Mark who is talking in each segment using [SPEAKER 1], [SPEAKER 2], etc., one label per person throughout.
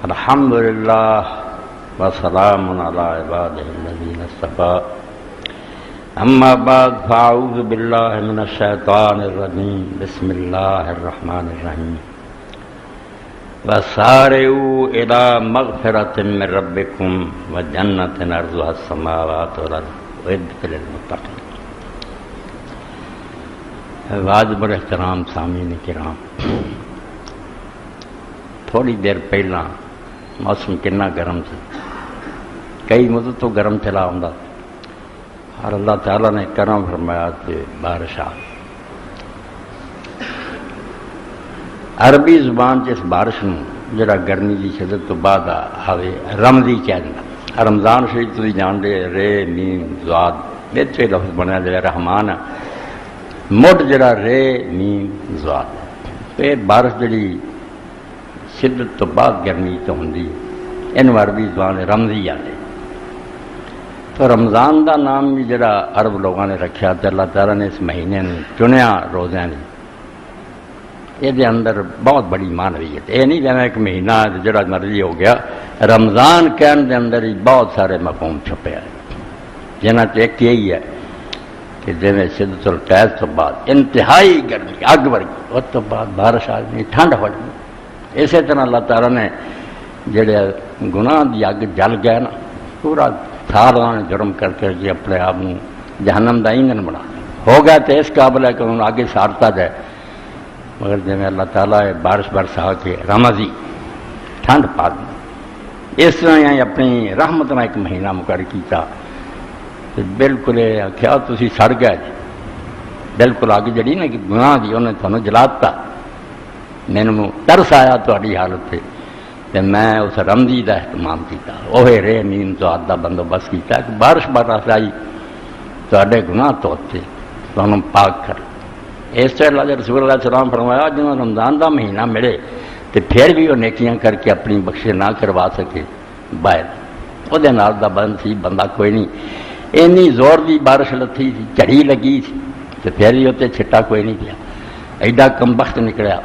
[SPEAKER 1] الحمدللہ وسلام علی عبادہ الذین اصطفیٰ اما بعد فاعوذ باللہ من الشیطان الرجیم بسم اللہ الرحمن الرحیم وسارعوا الی مغفرۃ من ربکم وجنۃ عرضها السماوات والارض اعدت للمتقین۔ واجب الاحترام سامعین کرام، تھوڑی دیر پہلا موسم کنا گرم سی، کئی مدت تو گرم چلا ہوں اور اللہ تعالیٰ نے کرم فرمایا کہ بارش آ۔ عربی زبان سے اس بارش نو جڑا گرمی کی شدت تو بعد آوے رمضی کہہ رمضان شریف تو جان دے رے میم زاد بچے لفظ بنیا جڑا رحمان مڈ جڑا رے میم زاد، پھر بارش جڑی شدت تو بعد گرمی تو ہوندی ان عربی زبان رمضی آتے۔ تو رمضان دا نام بھی جڑا عرب لوگوں نے رکھا تو اللہ تعالیٰ نے اس مہینے نے چنیا روزے نے، یہ اندر بہت بڑی معنویت ہے۔ یہ نہیں جانا ایک مہینہ جڑا مرضی ہو گیا، رمضان کہنے دے اندر ہی بہت سارے مفہوم چھپے ہیں، جنہاں تو ایک یہی ہے کہ جی شدت القید تو بعد انتہائی گرمی اگ ورگی، اس تو بعد بارش آ گئی، ٹھنڈ ہو گئی۔ اسی طرح اللہ تعالیٰ نے جڑے گناہ دی اگ جل گئے نا، پورا سارا جرم کر کے جی اپنے آپ جہنم دا ایندھن بنا ہو گیا، تو اس قابل ہے کہ انہوں آگے سارتا جائے، مگر جی اللہ تعالیٰ بارش برسا کے رمضی ٹھنڈ پا دی، اس طرح ہی اپنی رحمت نہ ایک مہینہ مقرر کیتا، بالکل آخیا تسی سڑ گئے جی، بالکل اگ جڑی نا کہ گناہ دی انہیں تھانوں جلاتا، مینوں ترس آیا تہاڈی حالت سے، تو میں اس رمضی کا اہتمام کیا، وہ رے میم تو آدھا بندوبست کیا کہ بارش برس آئی تہاڈے گناہ توتے تمہیں پاک کر۔ اس سے اللہ رسول اللہ علیہ وسلم فرمایا جنہوں رمضان کا مہینہ ملے تو پھر بھی وہ نیکیاں کر کے اپنی بخشش نہ کروا سکے، باہر وہ نال دا بند سی بندہ کوئی نہیں، اینی زور دی بارش لتھی سی، جھڑی لگی سی، تو پھر بھی اتنے چھٹا کوئی نہیں پیا، ایڈا کم بخت نکلیا۔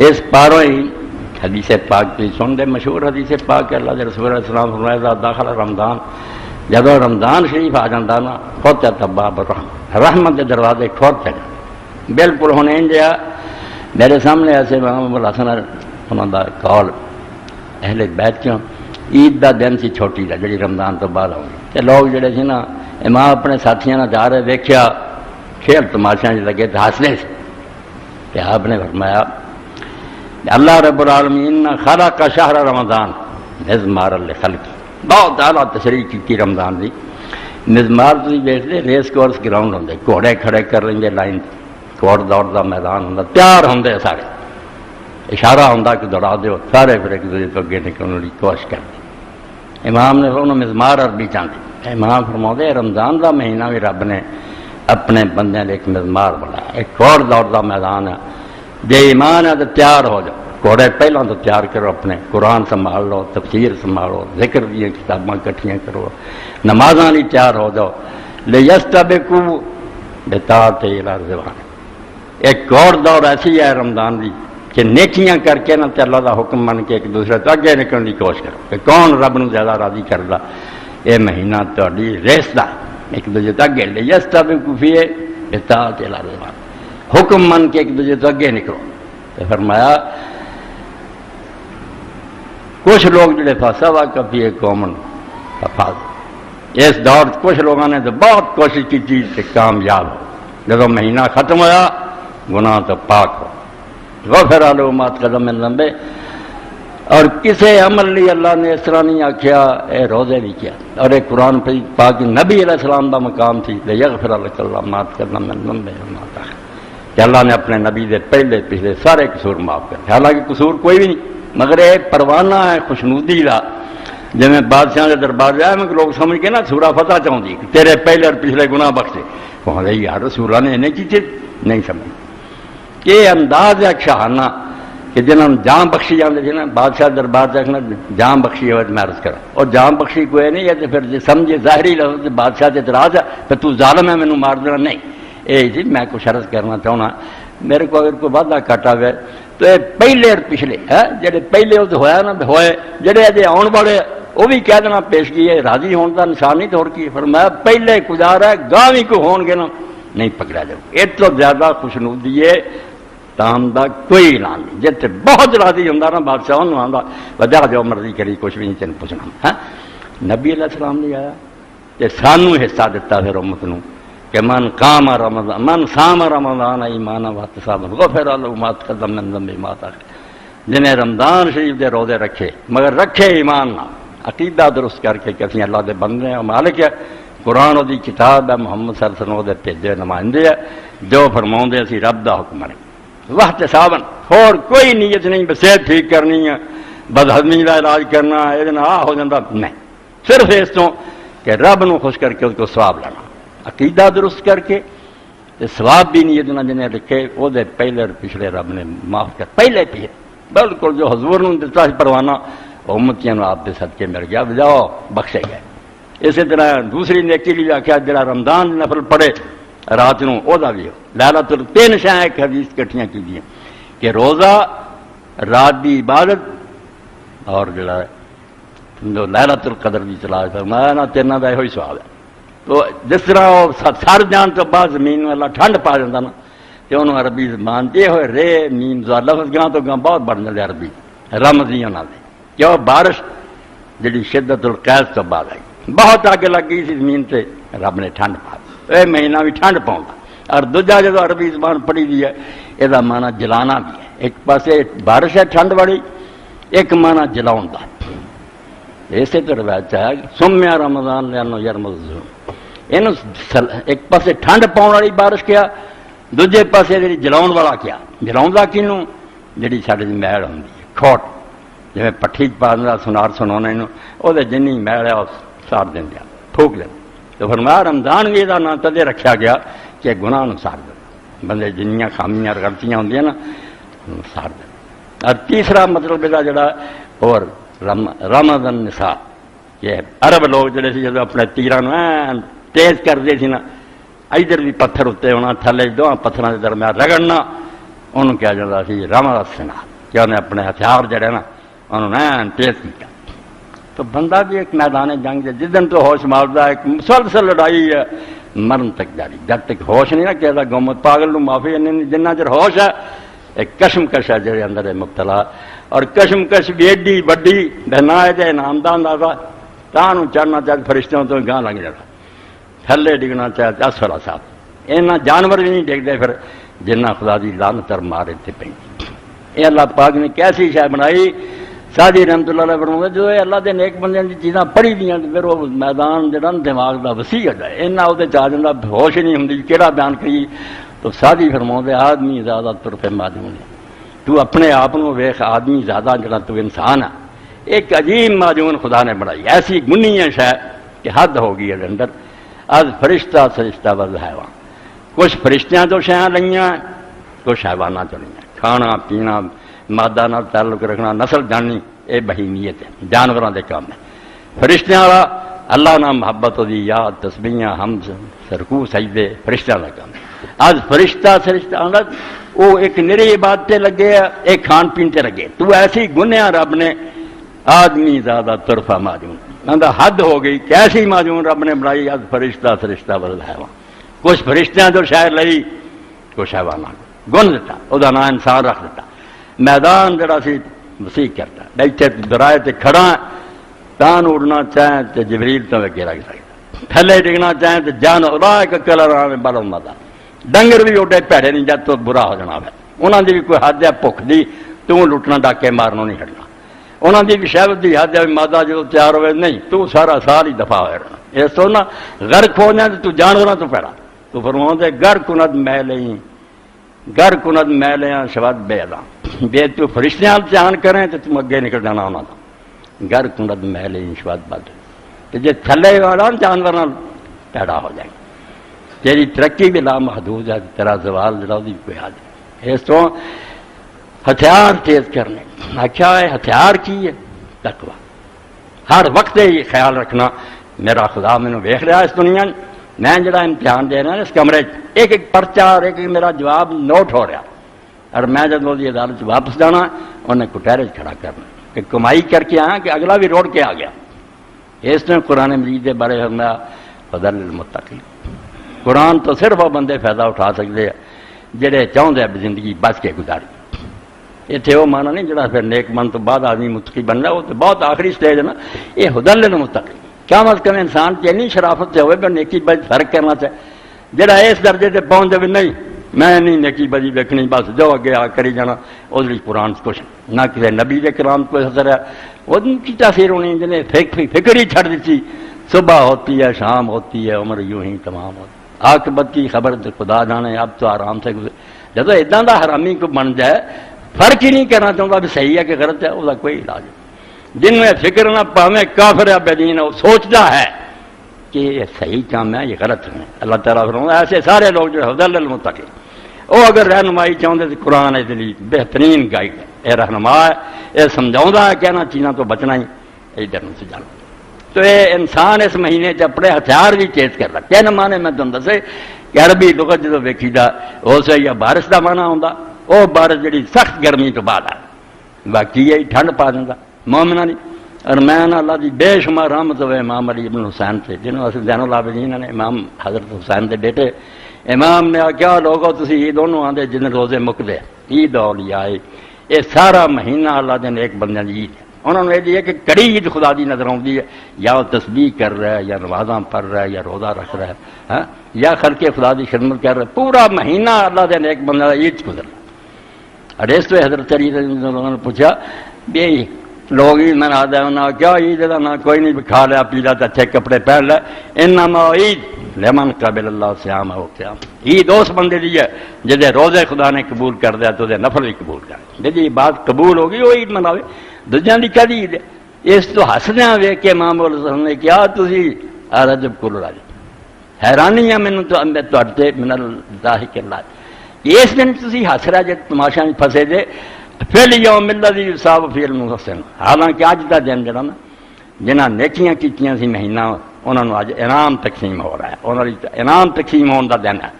[SPEAKER 1] اس پاروں ہی حدیث پاک کی سن دے، مشہور حدیث پاک اللہ کے رسول علیہ السلام فرمایا داخل رمضان، جب رمضان شریف آ جاتا نا فتحت ابواب رحمت کے دروازے کھول چلے، بالکل ہوں انجا میرے سامنے ایسے امام الحسن انہوں کا قول اہل بیت چوں عید دا دن سی چھوٹی دا جڑی رمضان تو بعد آؤں تے لوگ جڑے سی نا امام اپنے ساتھیاں جا رہے دیکھیا کھیل تماشا لگے تو ہنسنے سے، کہ آپ نے فرمایا اللہ رب العالمین خلق شہر رمضان مزمار لخلقی، بہت اعلیٰ تشریح کی رمضان دی۔ مزمار تھی ویستے ریس کورس گراؤنڈ ہوندے، گھوڑے کھڑے کر لیں گے لائن، گھوڑ دوڑ دا میدان ہوندا، تیار ہوندے سارے، اشارہ ہوندا کہ دوڑا دیو، سارے پھر ایک دوسرے تو اگے نکلنے کی کوشش کرتے۔ امام نے انہوں مزمار عربی چاہتے، امام فرماتے رمضان دا مہینہ بھی رب نے اپنے بندے نے ایک مزمار بنایا، ایک گھوڑ دوڑ دا میدان ہے، جے ایمان ہے تو تیار ہو جاؤ، گھوڑے پہلوں تو تیار کرو، اپنے قرآن سنبھال لو، تفسیر سنبھالو، ذکر دیا کتاباں کٹھیاں کرو، نمازاں لی تیار ہو جاؤ، لیستبقوا بطاعت الرضوان۔ ایک گھوڑ دوڑ ایسی ہے رمضان دی کہ نیکیاں کر کے نہ تے اللہ دا حکم من کے ایک دوسرے تو اگے نکلنے کی کوشش کرو کہ کون رب نو زیادہ راضی کردا، یہ مہینہ تہاڈی ریس دا ایک دوسرے تو اگے لیستبقوا فیہ بطاعت الرضوان، حکم من کے ایک دوسرے تو اگے نکلو۔ تو فرمایا کچھ لوگ جڑے فاسوا کفی قومن فاز، اس دور کچھ لوگوں نے تو بہت کوشش کی چیز سے کامیاب ہو، جب مہینہ ختم ہوا گناہ تو پاک ہو، غفر لہم ما تقدم من ذنبہ، اور کسی عمل لی اللہ نے اس طرح نہیں آکھیا اے روزے بھی کیا، اور ایک قرآن پاک نبی علیہ السلام دا مقام تھی لیغفر لک اللہ ما تقدم من ذنبہ وما تأخر، کہ اللہ نے اپنے نبی دے پہلے پچھلے سارے قصور معاف کر، حالانکہ قصور کوئی بھی نہیں، مگر ایک پروانہ ہے خوشنودی دا، جی میں بادشاہ کے دربار جایا میں لوگ سمجھ کے نا سورہ فتح چاہتی کہ تیرے پہلے اور پچھلے گناہ بخشے، کہتے یار رسولہ نے انہیں چیزیں نہیں سمجھی، یہ انداز ہے شاہانہ کہ جنہوں نے جان بخشی جاتے تھے نا بادشاہ دربار دیکھنا جان بخشی ہے میں عرض کرا، اور جان بخشی کوئی نہیں ہے تو پھر جی سمجھے ظاہری لفظ بادشاہ سے اعتراض ہے پھر تو ظالم ہے مینوں مار دینا، نہیں، یہ جی میں کچھ عرض کرنا چاہنا، میرے کو اگر کوئی وعدہ کٹا ہوئے تو یہ پہلے اور پچھلے جڑے پہلے وہ ہویا نا ہوئے، جڑے اجے آن والے وہ بھی کہہ دینا پیش کی ہے، راضی ہونے کا نشان نہیں توڑ کی فرمایا پہلے گزارا ہے گاہ بھی کو ہون گے نا نہیں پکڑا جاؤ۔ اس تو زیادہ خوشنودی ہے تام دا کوئی اعلان نہیں، جیسے بہت راضی ہوں نا بادشاہ انہوں آتا وجہ جو مرضی کری کچھ بھی نہیں تین پوچھنا۔ نبی علیہ السلام نے آیا کہ سانو حصہ دیتا پھر امت نو کہ من قام رمضان من صام رمضان ایمانا واحتسابا غفر له ما تقدم من ذنبه ما تاخر، جنہیں رمضان شریف دے روزے رکھے مگر رکھے ایمان نہ عقیدہ درست کر کے کہ اسی اللہ دے بندے ہیں مالک ہے، قرآن دی کتاب ہے، محمد صلی اللہ علیہ وسلم دے بھیجے نمائندے ہے، جو فرماؤں دے اسی رب دا حکم ہے واحتسابا، اور کوئی نیت نہیں صحت ٹھیک کرنی ہے، بدہضمی کا علاج کرنا ہے ہو جاتا نہیں، صرف اس تو کہ رب نو خوش کر کے اس کو ثواب لینا، عقیدہ درست کر کے ثواب بھی نیت نہ جنہیں رکھے وہ دے پہلے اور پچھلے رب نے معاف کر پہلے پیے بالکل جو حضور نے دتا پروانہ امتیاں آپ کے صدقے مل گیا جاؤ بخشے گئے۔ اسی طرح دوسری نیکی بھی آخیا جڑا رمضان نفل پڑھے رات نو وہ بھی ہو لیلۃ القدر، تین شاہ ایک حدیث کٹھیاں کی دی کہ روزہ رات دی عبادت اور جڑا لیلۃ القدر دی تلاش فرمایا نا تینوں کا یہ سواب ہے۔ تو جس طرح وہ سر جان تو بعد زمین والا ٹھنڈ پا جاتا نا تو انہوں عربی زبان دے ہوئے رے میم زوال لفظ گاں تو گاں بہت بڑھ جاتے عربی رمضی انہوں نے کیوں بارش جڑی شدت القیض تو بعد آئی بہت اگ لگ گئی سی زمین سے رب نے ٹھنڈ پا یہ مہینہ بھی ٹھنڈ پاؤں اور دوجا جب عربی زبان پڑھی دی ہے یہ مانا جلانا بھی ہے، ایک پاسے بارش ہے ٹھنڈ والی، ایک مانا جلاؤں دا، اسی تو روایت ہے سمیا رمضان لانو یرمض، ایک پاسے ٹھنڈ پاؤں والی بارش کیا، دوجے پاسے جی جلاؤن والا کیا، جلاؤں کنوں جی ساری میل ہوں کھوٹ جی پٹھی پا دینا سنار سنا وہ جنی میل ہے وہ ساڑ دیا پھوک دیں، تو فرمایا رمضان بھی یہ نام تدے رکھا گیا کہ گناہ نو ساڑ دیں، بندے جنیاں خامیاں غلطیاں ہوں نا ساڑ دیں۔ اور تیسرا مطلب یہ جڑا اور رمضان النساء یہ عرب لوگ جڑے سی جب اپنے تیراں تیز کرتے سی نا ادھر بھی پتھر اتنے ہونا تھلے دونوں پتھروں کے درمیان رگڑنا انہوں کیا جاتا سی رمضان السنا کہ انہیں اپنے ہتھیار جڑے نا انہوں نے تیز کیا۔ تو بندہ بھی ایک میدان جنگ ہے جس دن تو ہوش مارتا ہے، ایک مسلسل لڑائی ہے مرن تک جاری، جب تک ہوش نہیں نہ کہتا گومت پاگل نو معافی جنہ چر ہوش ہے ایک کشمکش ہے جڑے اندر ہے مبتلا، اور کشمکش بھی ایڈی وڈی نہ ہے انعام دا اندازہ تاں چڑھنا چاہے فرشتوں تو گاہ لگ جاتا، تھلے ڈگنا چاہے اسفل صاحب اینا جانور بھی نہیں ڈگتے پھر جنہ خدا دی لعنت مارے تے پہ۔ یہ اللہ پاک نے کیسی شے بنائی، سادی رحمت اللہ علیہ فرماتے جو اللہ دے نیک بندے دی چیزاں پڑھی دیاں پھر وہ میدان جڑا دماغ دا وسیع ہے اینا وہ چاہ جاتا ہوش ہی نہیں ہوندی کیڑا بیان کری۔ تو سادی فرماتے آدمی زیادہ طرف معجون ہے، تو اپنے آپ کو ویخ آدمی زیادہ جڑا تو انسان ہے ایک عجیب معجون خدا نے بنائی، ایسی گنی ہے شاید کہ حد ہوگی ہے اندر۔ آج فرشتہ سرشتہ وز حیوان، کچھ فرشتیاں تو شیاں لئیاں کچھ حیوانات تو لئیاں، کھانا پینا مادہ نال تعلق رکھنا نسل جاننی یہ بہیمیت ہے جانوراں دے کام ہے۔ فرشتیاں والا اللہ نال محبت دی یاد تسبیحاں حمد رکوع سجدے فرشتیاں دا کام ہے۔ آج فرشتہ سرشتہ وہ ایک نری عبادت لگے ایک کھان پین تے لگے، تو ایسی گنیا رب نے آدمی زیادہ طرفہ معجون اندر حد ہو گئی، کیسی معجون رب نے بنائی آج فرشتہ سرشتہ بدل حیوان، کچھ فرشتیاں جو شاید لئی کچھ حیوانات گن دیتا وہ نام انسان رکھ دیتا، میدان جڑا سی وسیع کرتا بیٹھے درائے تے کھڑا تان اڑنا چاہیں تو جبریل تو گیرا گر سکتا، تھلے ڈگنا چاہیں تو جان اولائک کالانعام بل هم اضل، ڈنگر بھی اوڈے پیڑے نہیں جب تو برا ہو جانا ہے، انہوں دی بھی کوئی حد ہے بھوک دی تو لٹنا ڈاکے مارنوں نہیں ہٹنا، انہوں دی بھی شہوت دی حد ہے مادہ جو تیار ہوئے نہیں تو سارا سال ہی دفاع ہوئے رہنا، اس تو نہ غرق ہو جائیں تو جانوراں تو پیڑا تو فرماؤں دے گر کند میلیں گر کند میلیں شود بیداں بے تو فرشتیاں چان کریں تو تم اگے نکل جانا ہونا تھا، گر کند میلیں شود بد تو جے تھلے والا جانوراں پیدا ہو جائیں، تیری ترقی بھی لامحدود ہے، تیرا زوال جڑا دی کوئی حد ہے۔ اس تو ہتھیار تیز کرنے کیا ہے، ہتھیار کی ہے تقویٰ، ہر وقت یہ خیال رکھنا میرا خدا مینوں ویکھ رہا اس دنیا میں جڑا امتحان دے رہا اس کمرے ایک ایک پرچہ اور ایک ایک میرا جواب نوٹ ہو رہا، اور میں جب وہ عدالت واپس جانا انہیں کٹہرے کھڑا کرنا کہ کمائی کر کے آیا کہ اگلا بھی روڑ کے آ گیا. اس نے قرآن مجید کے بارے فرمایا ہدی للمتقین. قرآن تو صرف وہ بندے فائدہ اٹھا سکتے ہیں جڑے چاہتے ہیں زندگی بچ کے گزاری. اتنے وہ مانا نہیں جڑا پھر نیک من تو بعد آدمی متقی بننا، وہ تو بہت آخری سٹیج ہے نا. یہ ہدی للمتقین کیا مطلب انسان کی اینی شرافت سے ہوئے کہ نیکی بد فرق کرنا چاہے. جڑا اس درجے سے پہنچ جائے نہیں میں نہیں نیکی بدی دیکھنی بس جو اگے آ کری جانا، اس لیے قرآن کچھ نہ کسی نبی کے کلام کو اثر ہے. وہ کی تاثیر ہونی جنہیں فکر ہی چھڑ دیتی. صبح ہوتی ہے شام ہوتی ہے عمر یوں ہی تمام ہوتی. عاقبت کی خبر خدا جانے، اب تو آرام سے گزرے. جب ادا کا حرامی کو بن جائے فرق ہی نہیں کرنا چاہتا بھی صحیح ہے کہ غلط ہے، وہ کوئی علاج نہیں. جن میں فکر نہ پاویں کافر ہے بدین وہ سوچتا ہے کہ یہ صحیح کام ہے یہ غلط ہے. اللہ تعالیٰ فرماتا ہے ایسے سارے لوگ جو ہدی للمتقین وہ اگر رہنمائی چاہتے تو قرآن ہے دلی بہترین گائیڈ ہے. یہ رہنما ہے، یہ سمجھاؤں ہے کہنا چیزوں تو بچنا ہی ادھر سے جانا. تو یہ انسان اس مہینے اپنے ہتھیار بھی تیز کر رہا. کیا مانے میں تمہیں دسے کہ عربی لغت جب ویکھی دا اس یا بارش کا مانا آتا وہ بارش جی سخت گرمی تو بعد آ باقی یہ ٹھنڈ پا دینا مومنا نہیں. اور میں اللہ کی بے شمار رحمت ہوئے امام علی ابن حسین سے جنہوں اصل زین العابدین نے امام حضرت حسین کے بیٹے. امام نے کیا لوگو تسی یہ دونوں آدھے جن روزے مکدے عید اولیاء یہ سارا مہینہ اللہ دے نیک بندیاں دی عید ہے. انہوں نے یہ کہ کڑی عید خدا دی نظر آتی ہے، یا وہ تسبیح کر رہا ہے یا نمازاں پڑھ رہا ہے یا روزہ رکھ رہا ہے یا خلق خدا دی خدمت کر رہا ہے. پورا مہینہ اللہ دے نیک بندیاں عید گزر رہا. اور اس تو حضرت علی نے پوچھا بھی لوگ عید منا دے انہوں نے کیا عید کا نہ کوئی نہیں کھا لیا پی لیا تو اچھے کپڑے پہن لے. انما عید لمن قبل اللہ سیام ہو قیام. عید اس بندے دی ہے جہاں روزے خدا نے قبول کر دیا تو نفل بھی قبول کر دیا. جی بات قبول ہوگی وہ عید مناوے. دوجیاں دی کدی عید ہے. اس تو ہسدیاں ویک کے امام الحسن نے کیا تسی رجب کل راجب حیرانی ہے مینوں تو تے من اللہ کے اللہ اس دن تسی ہس رہا جے تماشا پھسے جے فل یوم الذی یصاب فی المحسن. حالانکہ اج دا دن جڑا نا جنہاں نیکیاں کیتیاں سی مہینہ انہوں نے اج انعام تقسیم ہو رہا ہے. انہوں نے انعام تقسیم ہونے کا دن ہے.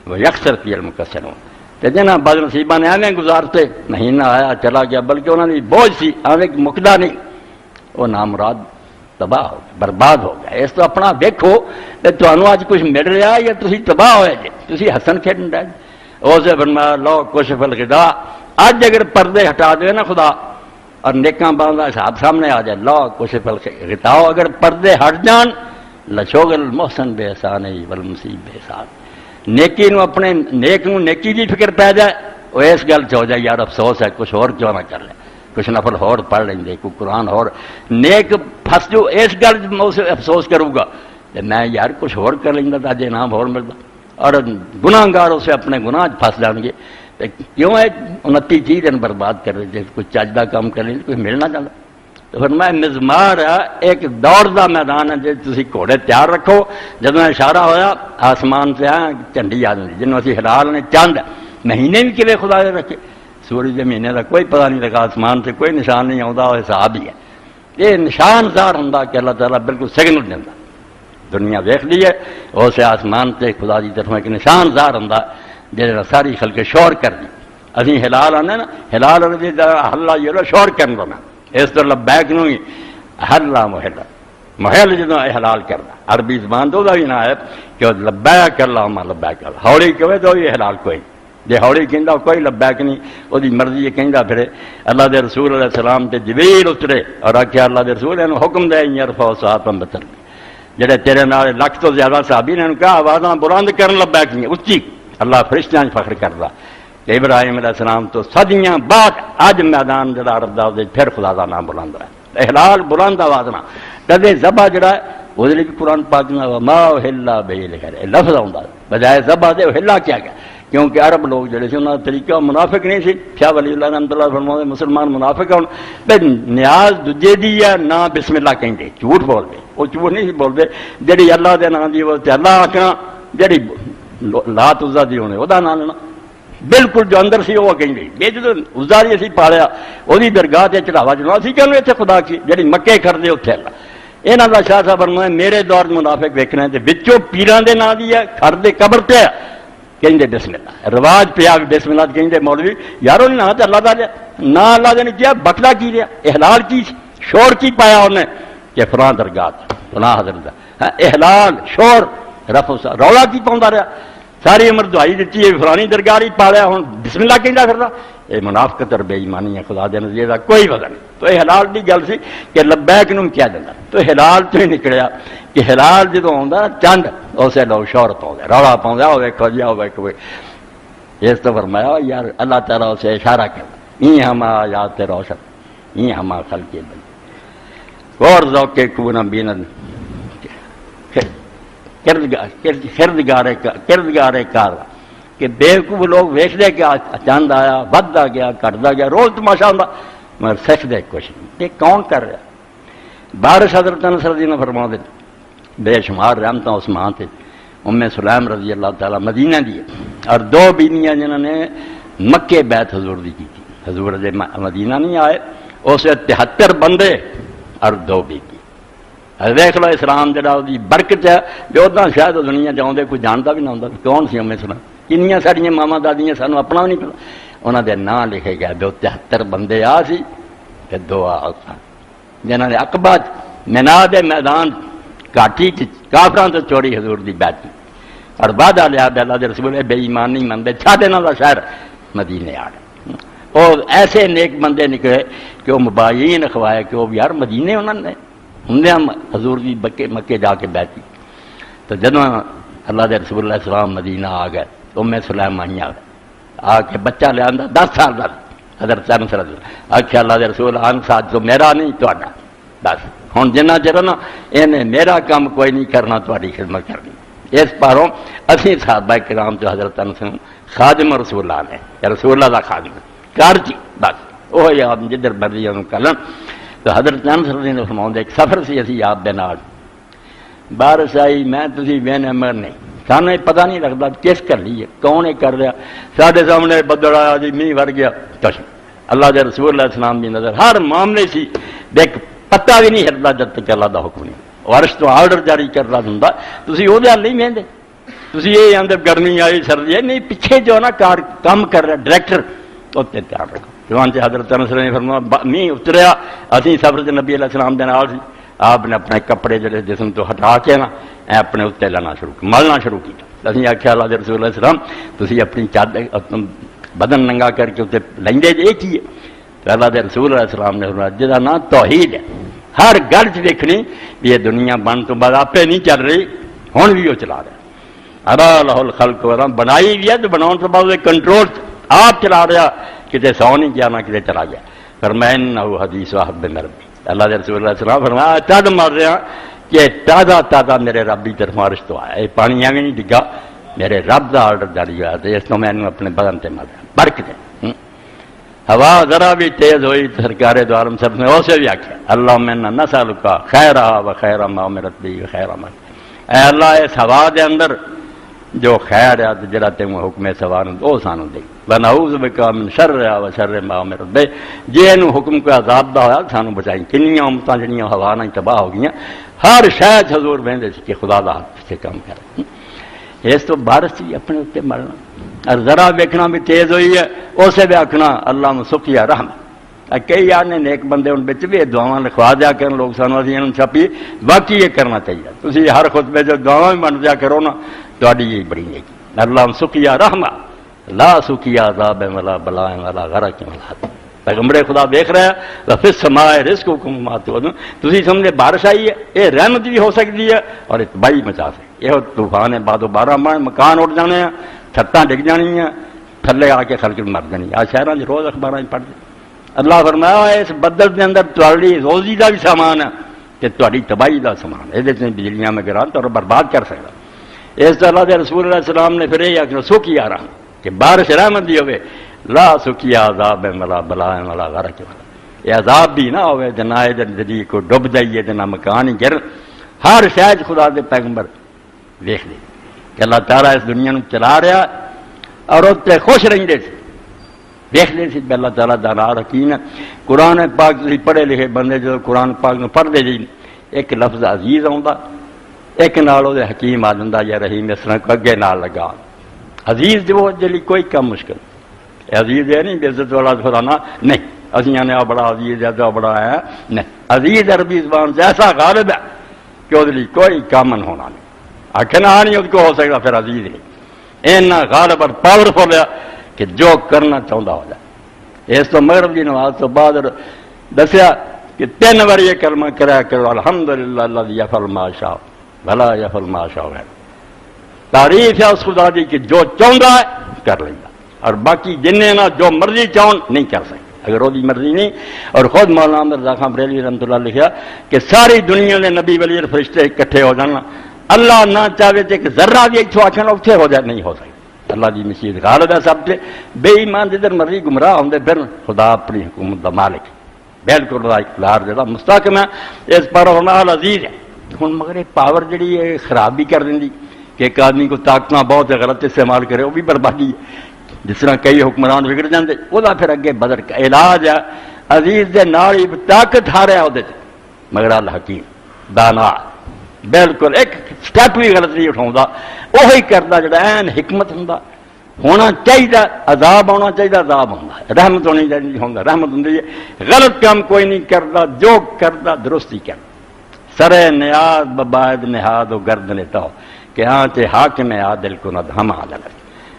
[SPEAKER 1] وہ یکسر فی المقصرون تو جنہاں بد نصیبہ نے ایویں گزارتے مہینہ آیا چلا گیا بلکہ انہوں نے بوجھ سی ایویں مکدا نہیں وہ نامراد تباہ ہو گیا برباد ہو گیا. اس تو اپنا دیکھو کہ تمہیں اج کچھ مل رہا یا تسی تباہ ہوئے جی تسی ہسن کھیڈن رہے اسے فرمایا لو کشف الغطا. اج اگر پردے ہٹا دے نا خدا اور نیکاں باندھ کا حساب سامنے آ جائے لو کشف الغطا اگر پردے ہٹ جان لشوغل المحسن بے احسان والمصیب بے احسان. نیکی نو اپنے نیک نو نیکی دی فکر پی جائے وہ اس گل چ ہو جائے یار افسوس ہے کچھ اور کیوں نہ کر لے کچھ نفل اور پڑھ لیں دے کوئی قرآن اور نیک پھس جو اس گل اسے افسوس کروں گا کہ میں یار کچھ اور کر لینا تو اج انعام اور ملتا. اور گناہ گار اسے اپنے گناہ پھس جان گے کیوں ہے 29 دن برباد کر رہے تھے کچھ چجدہ کام کر رہے کوئی ملنا چاہتا. تو پھر میں مزمار ایک دوڑ دا میدان ہے جی تسی گھوڑے تیار رکھو. جب اشارہ ہویا آسمان سے جھنڈی آ جاتی جنہوں اسی ہلال نے چاند مہینے بھی کبھی خدا نے رکھے سورج کے مہینے کا کوئی پتہ نہیں لگا آسمان سے کوئی نشان نہیں آتا وہ حساب ہی ہے. یہ نشان دار ہوں کہ اللہ تعالیٰ بالکل سگنل دینا دنیا ویخ لی ہے اسے آسمان سے خدا کی طرف ایک نشان دار ہوں جہاں ساری خلق شور کر دی. ابھی ہلال آنے نا ہلال آنے ہلا یہ شور کرنا نا اس طرح لبیک نو ہی ہلا محل محل جدو حلال کرنا عربی زبان تو بھی نہ ہے کہ لبیک اللہم لبیک ہولی کہے تو یہ حلال کوئی جی ہولی کہندا کوئی لبیک نہیں وہ مرضی یہ کہندا پھرے. اللہ دے رسول علیہ السلام تے جبریل اترے اور آخیا اللہ دے رسول نے حکم دے یرفع صحابم بتر جڑے تیرے نال لکھ تو زیادہ صحابی نے کہا آوازاں بلند کرن لبیک نہیں اچھی اللہ فرشتیاں فخر کردا. ابراہیم علیہ السلام تو صدیاں بعد اج میدان جڑا عرب دا پھر خدا دا نام بلند رہا احلال بلند آواز نہ کدے ذبح جڑا وہ بھی قرآن پاک میں ما احلا به لغیر لفظ آتا بجائے ذبح دے احلا کیا گیا کیونکہ عرب لوگ جڑے سے انہوں کا طریقہ منافق نہیں سی. شاہ ولی اللہ رحمۃ اللہ فرماتے مسلمان منافق ہوں بھائی نیاز دجے دی ہے نہ بسم اللہ کہیں دے جھوٹ بول دے وہ جھوٹ نہیں بولتے جڑی اللہ دے نام دی وہ اللہ آخنا جڑی لات عزا دی ہونے وہ نام لینا بالکل جو اندر سی وہ کہیں گئی یہ جب ازاری اسی پالیا وہی درگاہ سے چڑھاوا چڑھا اسی کہ اتنے خدا کی جی مکے کرتے اتنے اللہ یہاں کا شاہ صاحب فرمایا میرے دور منافق ویکھنا ہے بچوں پیران دے نام دی ہے گھر دے قبر پہ کہیں بسم اللہ، رواج پیا بسم اللہ کہیں مولوی یارو نہ تو اللہ تعالیٰ نہ اللہ نے کیا بٹلا کی لیا، احلال کی شور کی پایا انہیں کہ فلاں درگاہ فلاں حضرت احلال شور رف رولا کی پاؤں رہا، ساری عمر دعائی دیتی ہے فلانی درگاہ ہی پا لیا ہوں بسم اللہ کہہ پھر رہا، یہ منافقت اور بے ایمانی ہے خدا دے نزدیک کا کوئی وزن نہیں۔ تو یہ حلال کی گل سی کہ لبیک نوں کیا دینا، تو حلال تو ہی نکلیا کہ حلال جدو آتا چند اسے لوگ شہرت آؤں رولا پاؤں وہ ویکو جی وہ ویکو، اس تو فرمایا یار اللہ تعالیٰ اسے اشارہ کر این ہما یاد روشن این ہما خل کے بل اور ذوق کون بین کردگار کار کہ بیوقوف لوگ ویکھتے گیا چند آیا بدتا گیا گھٹتا گیا روز تماشا ہوتا مگر سیکھتے کچھ نہیں، یہ کون کر رہا؟ بارش حضرت انس رضی اللہ فرما دے بے شمار رحمتاں اس ماں تھے ام سلیم رضی اللہ تعالیٰ مدینہ دی اور دو بیویاں جنہوں نے مکے بیت حضور دی کی تھی، حضور دے مدینہ نہیں آئے، اسے 73 بندے اور 2 بیوی۔ دیکھ لو اسلام جڑا دی برکت ہے جو ادھر شاید دنیا چاہتے کوئی جانتا بھی نہ ہوتا کون سی ام سلیم، کنیاں ساڑیاں ماما دادیاں سانو اپنا بھی نہیں پتا، انہوں دے نام لکھے گئے 73 بندے آ سی تے 2 سن جنہوں نے عقبہ مینا دے میدان کاٹھی کافراں تو چوری حضور دی بیٹھی اور وعدہ لیا بے اللہ دے رسول بے ایمان نہیں منتے چھڈ انہاں دا شہر مدینے آ گئے، اور ایسے نیک بندے نکلے کہ وہ مباین اخوائے کہ وہ یار مدینے انہوں نے ہوں حضور دی مکے جا کے بیٹھی، تو جدوں اللہ دے رسول اللہ السلام مدینہ آ گئے ام سلیم آ کے بچہ لیا 10 سال کا حضرت انس رضی اللہ آخیا اللہ دے رسول انس آج تو میرا نہیں تہاڈا، بس ہوں جنہ چر نا انہیں میرا کام کوئی نہیں کرنا تہاڈی خدمت کرنی، اس پاروں اسی صحابہ کرام جو حضرت انس خادم رسول اللہ نے رسول اللہ دا خادم کر جی بس وہ آپ جدھر مرضی انہوں کلن۔ تو حضرت انس رضی اللہ فرماؤں ایک سفر سی اسی آپ دے نال بارش آئی میں تسی وینے مر نہیں سانو پتہ نہیں لگتا کس کر لی ہے کون کر رہا، سارے سامنے بدل آیا جی میہ ور گیا کچھ اللہ دے رسول اللہ السلام دی نظر ہر معاملے سی دیکھ پتہ بھی نہیں ہلتا جب تک اللہ دا حکم نہیں، عرش تو آرڈر جاری کر رہا ہوں تسی وہ نہیں وہدے، تسی یہ اندر گرمی آئی سردی ہے نہیں پیچھے جو نا کار کام کر رہا ڈائریکٹر اتنے دھیان رکھو۔ چنانچہ حضرت انس نے فرمایا میہ اتریا اسی سفر سے نبی علیہ السلام دے نال سی، آپ نے اپنے کپڑے جڑے جسم تو ہٹا کے نا اپنے اتنے لانا شروع ملنا شروع کیا، اسی آخیا اللہ دے رسول اللہ السلام تسی اپنی چادر بدن ننگا کر کے اتنے لیندے جے کی ہے، تو اللہ دے رسول اللہ السلام نے فرمایا جہاں نا توحید ہے ہر گل چ دیکھنی بھی یہ دنیا بن تو بعد آپ نہیں چل رہی ہوں بھی وہ چلا رہا، ارا لہ الخلق بنائی بھی ہے تو بناؤ تو بعد کنٹرول آپ چلا رہا، کتے سو نہیں کیا نہ کتے چلا گیا، فرمائن حدیث واحب نربی اللہ دے رسول اللہ السلام فرمایا ٹڈ مار رہا کہ تازہ تازہ میرے رب کی طرف بارش تو آیا، یہ پانی ایویں نہیں ڈگا میرے رب کا آرڈر جاری ہوا تو اس کو میں اپنے بدن سے مار برکت ہے۔ ہوا ذرا بھی تیز ہوئی تو سرکار دو عالم صاحب نے اسے بھی آخیا اللہ میں نہ سالکا خیر و خیر ما امرت بھی خیر ما، اے اللہ اس ہوا دے اندر جو خیر ہے جڑا تینوں حکم سوار وہ سانو دے ونعوذ بک من شر و شر ما امرت بے، جے نو حکم کوئی عذاب دا ہویا سانو بچائی، کنیاں امتاں جڑیاں ہوا نال تباہ ہو گئیاں، ہر شاید حضور بہندے سی کہ خدا دا ہاتھ سے کام کر، اس تو بارش سی اپنے اتنے مرنا اور ذرا ویکھنا بھی تیز ہوئی ہے اسے بھی آکھنا اللہ سقیا رحم، کئی آنے نیک بندے ان بچ بھی دعاواں لکھوا دیا کرن لوگ سانو اسی انہوں چھپی واقعی یہ کرنا چاہیے، تسی ہر خطبے جو دعاواں بھی بن دیا کرو نا تہاڈی یہ بڑی نیکی، اللہ سقیا رحمہ لا سقیا عذاب ولا بلا ولا غرق ولا، پیغمبر خدا دیکھ رہا ہے فی السماء رزقکم وما توعدون، تسی سمجھے بارش آئی ہے یہ رحمت بھی ہو سکتی ہے اور تباہی مچا سکتی، یہ طوفان ہے بعد و بارہ مکان اڑ جانے ہیں چھتاں ڈگ جانی ہیں تھلے آ کے خلق مر جانی، آ شہراں روز اخباراں پڑھتے اللہ فرمایا اس بدل کے اندر تہاڈی روزی کا بھی سامان ہے کہ تہاڈی تباہی کا سامان ہے، یہ بجلیاں میں گرا تو برباد کر سکتا، اس طرح دے رسول اللہ السلام نے پھر یہ آخر سکیا رحم کہ بارش رحمت دی ہوئے لا سکیا عذاب ولا بلا ولا غرق ولا، یہ عذاب بھی نہ ہوئے جنائے زندگی کو ڈب جائیے جنا مکان ہی گر، ہر شاید خدا دے پیغمبر دیکھ لے کہ اللہ تعالیٰ اس دنیا نو چلا رہا اور اتنے خوش رہتے تھے، دیکھ لے سی اللہ تعالیٰ دانا حکیم ہے۔ قرآن پاک تھی پڑھے لکھے بندے جو قرآن پاک نو پڑھتے جی ایک لفظ عزیز آتا ایک نال وہ حکیم آ جاتا یا رحیم اس طرح اگے نال لگا عزیز جو جلی کوئی کم مشکل عزیز ہے نہیں بے عزت والا خدانا نہیں اسی نے بڑا عزیز ہے تو بڑا ہے نہیں عزیز عربی زبان سے ایسا غالب ہے کہ وہ کوئی کامن ہونا نہیں آخنا نہیں اس کو ہو سکتا پھر عزیز نہیں اینا غالب اور پاورفل ہے کہ جو کرنا چاہتا ہو جائے اس تو مغرب کی نماز تو بعد دسیا کہ 3 بار یہ کلمہ کرا کرو الحمدللہ الذی یفعل ما شاء بھلا یفعل ما شاء ہے تعریف ہے اس خدا دی کہ جو چاہتا ہے کر لینا اور باقی جنہیں نہ جو مرضی چاہن نہیں کر سکتے اگر وہ مرضی نہیں اور خود مولانا احمد رضا خان بریلوی رحمۃ اللہ لکھا کہ ساری دنیا کے نبی ولی اور فرشتے اکٹھے ہو جانا اللہ نہ چاہے تھے کہ ذرہ بھی اتوں آخر اتنے ہو جائے نہیں ہو سکتا اللہ کی مشید غالب ہے سب سے بے ایمان جدھر مرضی گمراہ ہوتے پھر خدا اپنی حکومت کا مالک بالکل اقتدار جا مستحکم ہے اس پر ہونا عزیز ہے ہوں مگر یہ پاور جہی ہے خراب بھی کر دیں کہ ایک آدمی کو طاقت بہت غلط استعمال کرے وہ بھی بربادی ہے جس طرح کئی حکمران بگڑ جاتے وہ پھر اگے بدر کا علاج ہے عزیز دے نال ہی طاقت ہاریا وہ مگر الحکیم دانا بالکل ایک سٹیپ بھی غلط نہیں اٹھاؤں وہی کرتا جڑا این حکمت ہوں ہونا چاہیے عذاب ہونا چاہیے عذاب ہوتا رحمت ہونی چاہیے ہوتا رحمت ہوں غلط کام کوئی نہیں کرتا جو کرتا درستی کر سرے نیاز بباعد نہاد و گرد لیتا ہو کہ ہاں تے حاکم عادل کو نہ ہم عادل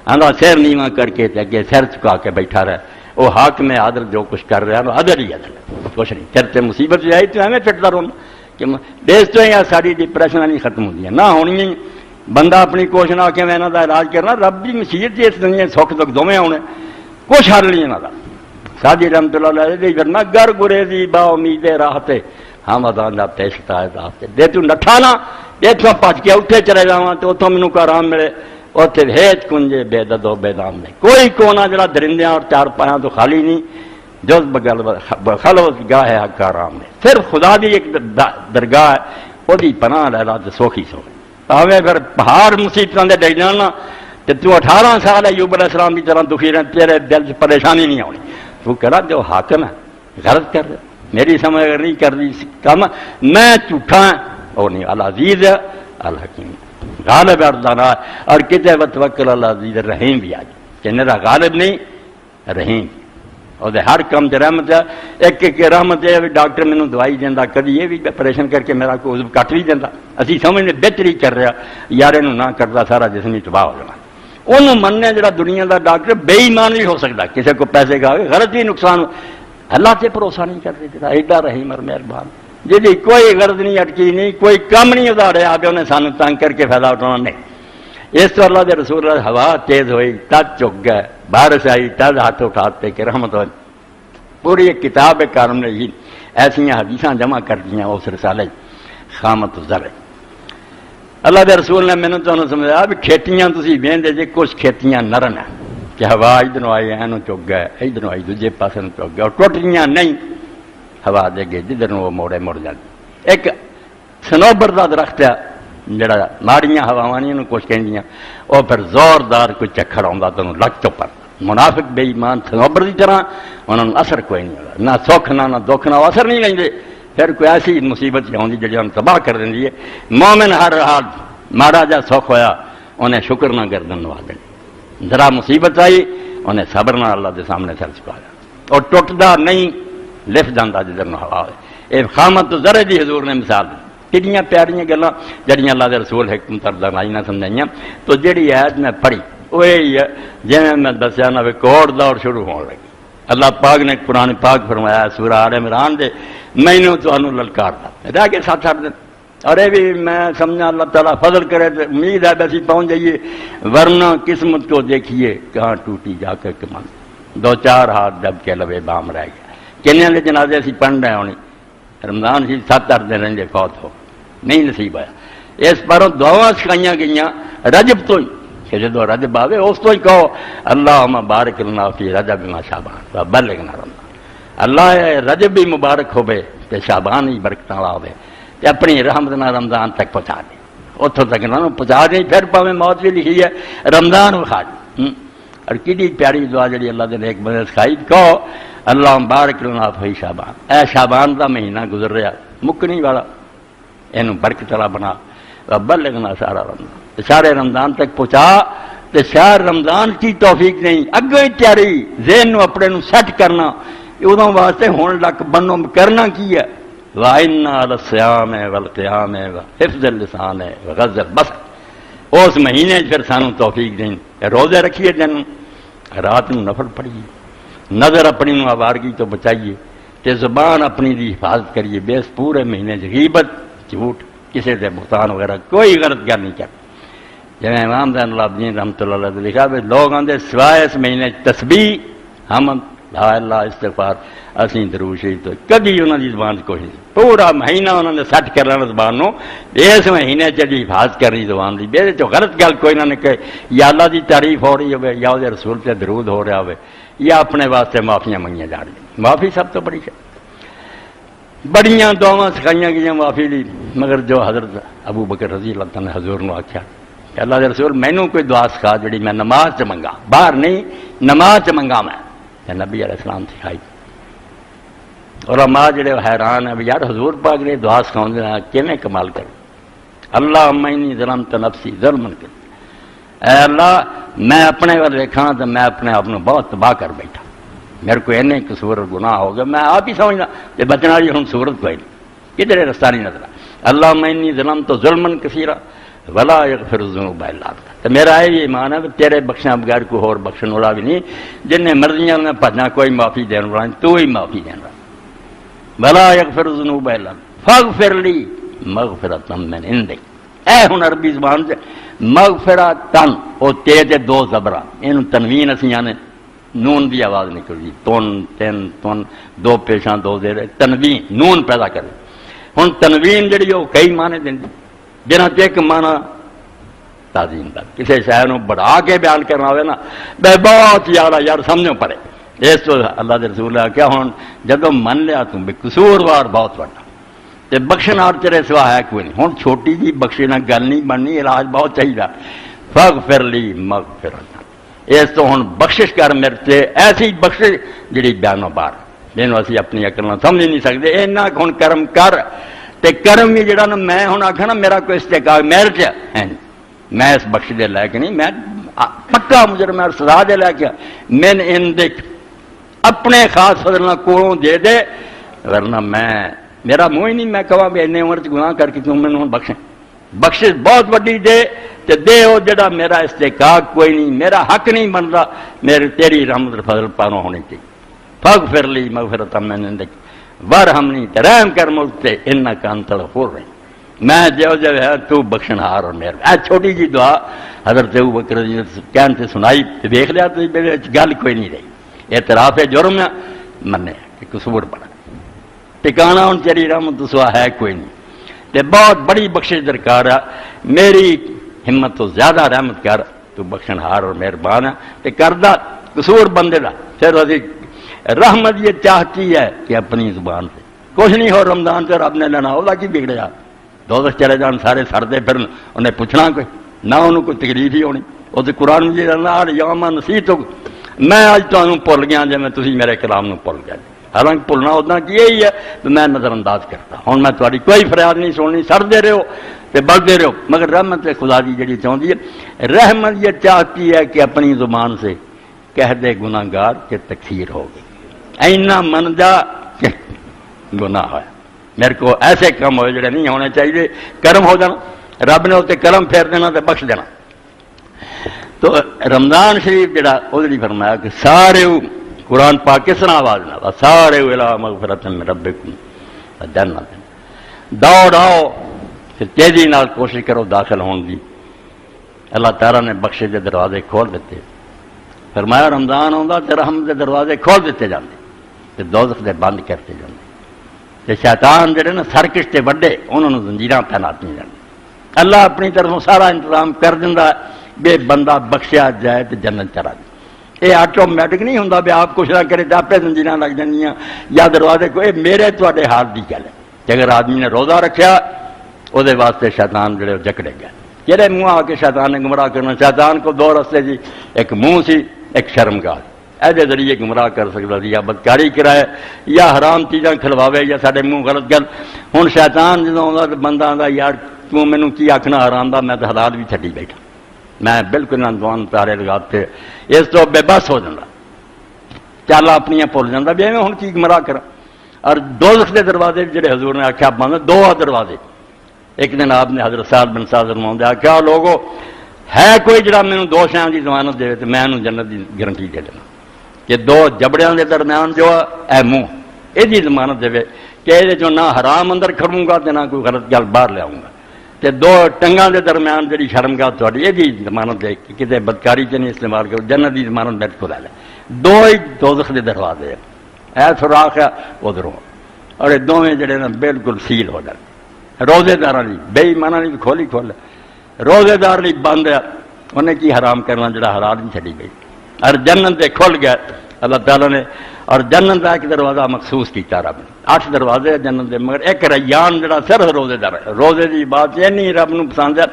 [SPEAKER 1] آندا سر نیواں کر کے تے اگے سر چکا کے بیٹھا رہے وہ حاکم عادل جو کچھ کر رہا ہے عدل ہی عدل کچھ نہیں پھر تے مصیبت آئی تو ہمیں پھٹتا رہنا کہ دیس تو یا ساری ڈپریشن نہیں ختم ہوتی نہ ہونی بندہ اپنی کوشش نہ کہ میں انہوں کا علاج کرنا رب کی مشیت اس دنیا سکھ دکھ دونیں آنے کچھ حل نہیں یہاں کا سادی رحمت اللہ علیہ فرما گر گریزی با امید راہتے ہم ادان کا پیشتا ہے راستے دے تو نٹھا نہ اتوں پچ کے اتنے چلے جا تو اتوں مینوں کو آرام ملے اتنے ہیج کنجے بے دد و بے دام نہیں کوئی کونا جڑا درندیاں اور چار پایاں تو خالی نہیں جز خلوت گاہ ہے حق آرام نے صرف خدا دی ایک درگاہ ہے وہ پناہ لے لا تو سوکھی سو پاوے پھر پہاڑ مصیبتوں کے ڈگ جانا تو 18 سال ایوب علیہ السلام کی طرح دکھی رہے تیرے دل سے پریشانی نہیں آنی تو کہا جو حاکم ہے غلط کر رہے میری سمجھ اگر نہیں کر دی کام میں جھوٹا ہوں وہ نہیں العزیز ہے الحکیم غالب اردانا اور کتے وتوکل العزیز رحیم بھی آ جائے کہ میرا غالب نہیں رحیم اور ہر کام سے رحمت ہے ایک رحمت ہے ڈاکٹر مینوں دوائی دینا کدی یہ بھی آپریشن کر کے میرا کوئی کٹ بھی دینا اسی سمجھنے بہتری کر رہا یار یہ نہ کرتا سارا جسم ہی تباہ ہو جانا انہوں مننے جڑا دنیا کا ڈاکٹر بے ایمان بھی ہو سکتا کسی کو پیسے کھا کے غلط بھی نقصان اللہ سے بھروسہ نہیں کرتے جڑا ایڈا رحیم اور مہربان جی کوئی غرض نہیں اٹکی نہیں کوئی کم نہیں ادھاریا آپ انہیں سانو تنگ کر کے فائدہ اٹھانا نہیں اس تو اللہ کے رسول اللہ ہوا تیز ہوئی تد چک گئے بارش آئی تد ہاتھ اٹھاتے کہ رحمت ہوئی پوری ایک کتاب ہے کارم نے جی ایسا حدیث جمع کر دیا اس رسالے خامت زرع اللہ کے رسول نے مینوں تمہیں سمجھایا بھی کھیتیاں تھی وہدے جی کچھ کھیتیاں نرم ہیں کہ ہوا ادھروں آئی اینوں چک گئے ادھروں آئی دوجے پاسے چک گئے اور ٹوٹیاں نہیں ہوا دے گئے جدھر وہ موڑے مڑ جاتے ایک سنوبر کا درخت ہے جڑا ماڑیاں ہواواں نہیں کچھ کہندیاں وہ پھر زوردار کوئی چکھڑ آتا تو لگ چپر منافق بے ایمان سنوبر کی طرح انہوں نے اثر کوئی نہیں ہوتا نہ سکھ نہ دکھ نہ اثر نہیں لیں پھر کوئی ایسی مصیبت آتی جی انہوں تباہ کر دینی ہے مومن ہر حال ماڑا جا سکھ ہویا انہیں شکر نہ گردن نوا دینی ذرا مصیبت آئی انہیں صبر نہ اللہ کے سامنے سر چکایا اور ٹوٹتا نہیں لفٹ جانا جدھر نہ ہوا ہوئے یہ خامت زرے دی حضور نے مثال دی کنیاں پیاریاں گلاں جڑیاں اللہ کے رسول حکمت دردائی نہ سمجھائیاں تو جڑی ایت میں پڑھی وہی ہے جی میں دسیا نہ کوڑ دور شروع ہونے لگی اللہ پاک نے قرآن پاک فرمایا سورہ آل عمران دے مینوں تانوں للکارتا رہ کے ساتھ چھڑ دیں اور یہ بھی میں سمجھا اللہ تعالیٰ فضل کرے تو امید ہے ویسی پہنچ جائیے ورنہ قسمت کو دیکھیے کہاں ٹوٹی جا کے کمان 2-4 ہاتھ دب کے لبے بام رہ گیا کنیا کے جنازے اسی پڑھ رہے ہونی رمضان سی 7-8 دن رہے فوت ہو نہیں نصیب آیا اس پروں دعاواں سکھائیاں گئیاں رجب تو ہی کہ جدو رجب آوے اس تو ہی کہو اللہم بارک لنا فی رجب و شعبان بلغنا رمضان اللہ رجب بھی مبارک ہوئے تے شعبان ہی برکت والا ہوئے تے اپنی رحمت نہ رمضان تک پہنچا دے اتوں تک نہ پہنچا دیں پھر پاویں موت بھی لکھی ہے رمضان وکھا دیں اور کڈی پیاری دعا جڑی اللہ دے ایک بندے سکھائی کہو اللہ بارک لنا فی شعبان اے شعبان دا مہینہ گزر رہا مکنی والا یہ برکت والا بنا بلغنا سارا رمضان سارے رمضان تک پہنچا تے شہر رمضان کی توفیق نہیں، اگوں ہی تیاری ذہن نو اپنے نو سیٹ کرنا، ادوں واسطے ہون لک بنو کرنا کی ہے، وَإِنَّا لَلصِّيَامِ وَالْقِيَامِ وَحِفْظِ اللِّسَانِ وَغَضِّ الْبَصَرِ، اس مہینے پھر سانو توفیق دیں، روزے رکھیے دن رات نو نفل پڑھیے، نظر اپنی نو آوارگی تو بچائیے، تے زبان اپنی دی حفاظت کریے، بیس پورے مہینے غیبت جھوٹ کسی سے بہتان وغیرہ کوئی غلط گل نہیں کر۔ جب امام زین العابدین رحمۃ اللہ علیہ لکھا بھی لوگ آتے سوائے اس مہینے تسبیح حمد لا اللہ استغفار اسی درود شریف تو کبھی انہوں کی زبان کوئی نہیں، پورا مہینہ انہوں نے سیٹ کر لینا زبان نو، اس مہینے چی حفاظت کرنی زبان کی، بے چو غلط گل کوئی نہ کہ یا اللہ کی تعریف ہو رہی ہوئے یا وہ رسول سے درود ہو رہا ہوئے یا اپنے واسطے معافیاں منگیاں جا رہی، معافی سب تو بڑی ہے، بڑیاں دعاواں سکھائیاں گئی معافی لی، مگر جو حضرت ابو بکر رضی اللہ تعالیٰ نے حضور نے آخیا کہ اللہ کے رسول مینوں کوئی دعا سکھا جڑی میں نماز چ منگا، باہر نہیں نماز چ منگا، میں نبی علیہ السلام سکھائی، علماء جڑے حیران ہیں یار حضور پاک نے دعا سکھاؤں کیویں کمال کر، اللہ انی ظلمت نفسی ظلم کر، اے اللہ میں اپنے وال دیکھاں تو میں اپنے آپ کو بہت تباہ کر بیٹھا، میرے کو اینے قصور گناہ ہو گیا، میں آپ ہی سمجھنا کہ بچنے والی ہوں صورت کوئی نہیں، کدھر رستہ نہیں نظر، اللہ انی ظلمت ظلما کثیرا ولا یغفر الذنوب الا انت، تو میرا یہ ایمان ہے کہ تیرے بخشنا بغیر کوئی اور بخشن والا بھی نہیں، جن نے مرضیاں نے بھجنا کوئی معافی دین والا نہیں، تو ہی معافی دین والا، ولا یغفر الذنوب الا انت فاغفر لی مغفرۃ من عندک، اے ہن عربی زبان سے مغفرۃن او تے دے دو زبراں اینو تنوین اسی آنے نون دی آواز نکل گئی، تون تین تون دو پیشاں دو زیر تنوین نون پیدا کرے، ہن تنوین جڑی وہ کئی معنی دیندی، جنہاں تے ایک معنی تعظیم دا، کسی شے نو بڑھا کے بیان کرنا ہوئے نا بے بہت یارا یار سمجھو پڑے، اس تو اللہ دے رسول نے کیا ہن جدوں من لیا تم بے قصوروار بہت بڑا تے بخشن اور تیرے سوا ہے کوئی نہیں، ہن چھوٹی جی بخشنا گل نہیں بننی، علاج بہت چاہیے، فاغفر لی مغفرۃ، اس تو ہن بخشش کر میرے سے ایسی بخشش جڑی بیانوں بار جنوں اسی اپنی عقل نال سمجھ نہیں سکتے، اینا ہن کرم کر تے کرم بھی جڑا نا میں ہن آکھا نا میرا کوئی استحقاق میرے چ ہے نہیں، میں اس بخش دے لے کے نہیں، میں پکا مجرم ہے سزا دے لے کے من اندک اپنے خاص فضل نال کولوں دے دے، ورنہ میں میرا منہ ہی نہیں میں کہاں بھی اینے عمر چ گناہ کر کے تم مینوں بخشیں، بخشش بہت وڈی دے تے دے وہ جڑا میرا استحقاق کوئی نہیں، میرا حق نہیں بنتا، میرے تیری رحمت فضل پانوں ہونی چاہیے، فاغفر لی مغفرۃ من عندک وارحمنی، رحم کر مجھ تے انک انت الغفور الرحیم، میں جو ہے تو بخشن ہار اور مہربان، اے چھوٹی جی دعا حضرت ابو بکر جی کہن تے سنائی تے دیکھ لیا تو میرے گل کوئی نہیں رہی، اعتراف جرم ہے منے کہ قصور بڑا ٹکانا ہن تیری رحمت سوا ہے کوئی نہیں، تے بہت بڑی بخشش درکار ہے، میری ہمت تو زیادہ رحمت کر، تو بخشن ہار اور مہربان ہے، تے کردہ قصور بندے دا پھر وزی رحمت یہ چاہتی ہے کہ اپنی زبان سے کچھ نہیں ہو، رمضان سے رب نے لینا ہوگا کی بگڑ جا، دوزخ چلے جان سارے سردے پھر انہیں پوچھنا کوئی نہ، انہوں کوئی تکلیف ہی ہونی، وہ تو قرآن مجید اللہ یوم نسیت، میں اج تمہیں بھول گیا جی میں تسی میرے کلام نو بھول گیا، حالانکہ بھولنا اتنا کی یہی ہے تو میں نظر انداز کرتا، ہوں میں تاری کوئی فریاد نہیں سننی، سردے رہو تے بڑھتے رہو، مگر رحمت خدا کی جڑی چاہتی ہے، رحمت یہ چاہتی ہے کہ اپنی زبان سے کہہ دے گناہ گار کہ تکفیر ہوگی، اینا من جا کہ گناہ ہے، میرے کو ایسے کام ہوئے جڑے نہیں ہونے چاہیے، کرم ہو جانا، رب نے اسے کرم پھیر دینا تے بخش دینا، تو رمضان شریف جڑا وہ فرمایا کہ سارے قرآن پاک کس طرح آواز نہ سارے الی مغفرۃ من ربکم جنت، دوڑ آؤ پھر تیزی نال کوشش کرو داخل ہونے کی، اللہ تعالیٰ نے بخشش کے دروازے کھول دیتے، فرمایا رمضان آتا تو رحمت کے دروازے کھول دیتے جاتے تے دوزخ دے بند کرتے جاتے، تے شیطان جڑے نا سرکش تے وڈے انہوں نے زنجیراں پہناتیاں جاندی، اللہ اپنی طرفوں سارا انتظام کر دیندا بے بندہ بخشیا جائے تو جنت چلا جائے، یہ آٹومیٹک نہیں ہوتا بھی آپ کچھ نہ کرے تو آپ زنجیراں لگ جانیاں یا دروازے کو، یہ میرے تے ہاتھ کی گل ہے کہ اگر آدمی نے روزہ رکھیا وہ واسطے شیطان جڑے جکڑے گئے، جہے منہ آ کے شیطان نے گمراہ کرنا، شیطان کو دو رستے سی، ایک منہ سی ایک شرمگاہ، ایسے ذریعے گمراہ کر سکتا سی، یا بدکاری کرائے یا حرام چیزاں کھلواوے یا سارے منہ غلط گل، ہوں شیطان جدوں آتا تو بندہ آتا یار تو مینوں کی آکھنا حرام دا، میں تو حلال بھی چھڈی بیٹھا، میں بالکل نوان تارے لگاتے اس تو بے بس ہو جاتا، چل اپنی بھول جاتا بھی میں ہوں کی گمراہ کرا۔ اور دوزخ کے دروازے جڑے حضور نے آخیا بند، دو دروازے۔ ایک دن آپ نے حضرت سعد بن سعد فرماؤں آخیا لوگو ہے کوئی جڑا مینوں دو شیاں دی ضمانت دے تو میں انہوں جنت دی گارنٹی دے دینا کہ دو جبڑیاں دے درمیان جو اے منہ یہ ضمانت دے کہ یہ جو نہ حرام اندر کھڑوں گا تو نہ کوئی غلط گل باہر لے آؤں گا، تے دو ٹنگاں دے درمیان جڑی شرمگاہ تھوڑی یہ ضمانت دے کہ کتے بدکاری چ نہیں استعمال کرو، جنت دی ضمانت میرے کو لے لے۔ دو ہی دوزخ دے دروازے اے سوراخ ہے ادھروں، اور یہ دونوں جڑے نا بالکل سیل ہو جائے۔ روزے دار بے ایمانہ نہیں کھولی کھول، روزے دار نہیں بند ہے، انہیں کی حرام کرنا جڑا حلال نہیں چلی گئی، اور جنت دے کھل گیا اللہ تعالیٰ نے۔ اور جنت کا ایک دروازہ مخصوص کیتا رب نے، 8 دروازے جنت دے، مگر ایک ریان جڑا صرف روزے دار ہے۔ روزے دی بات یہ نہیں رب نو پسند ہے،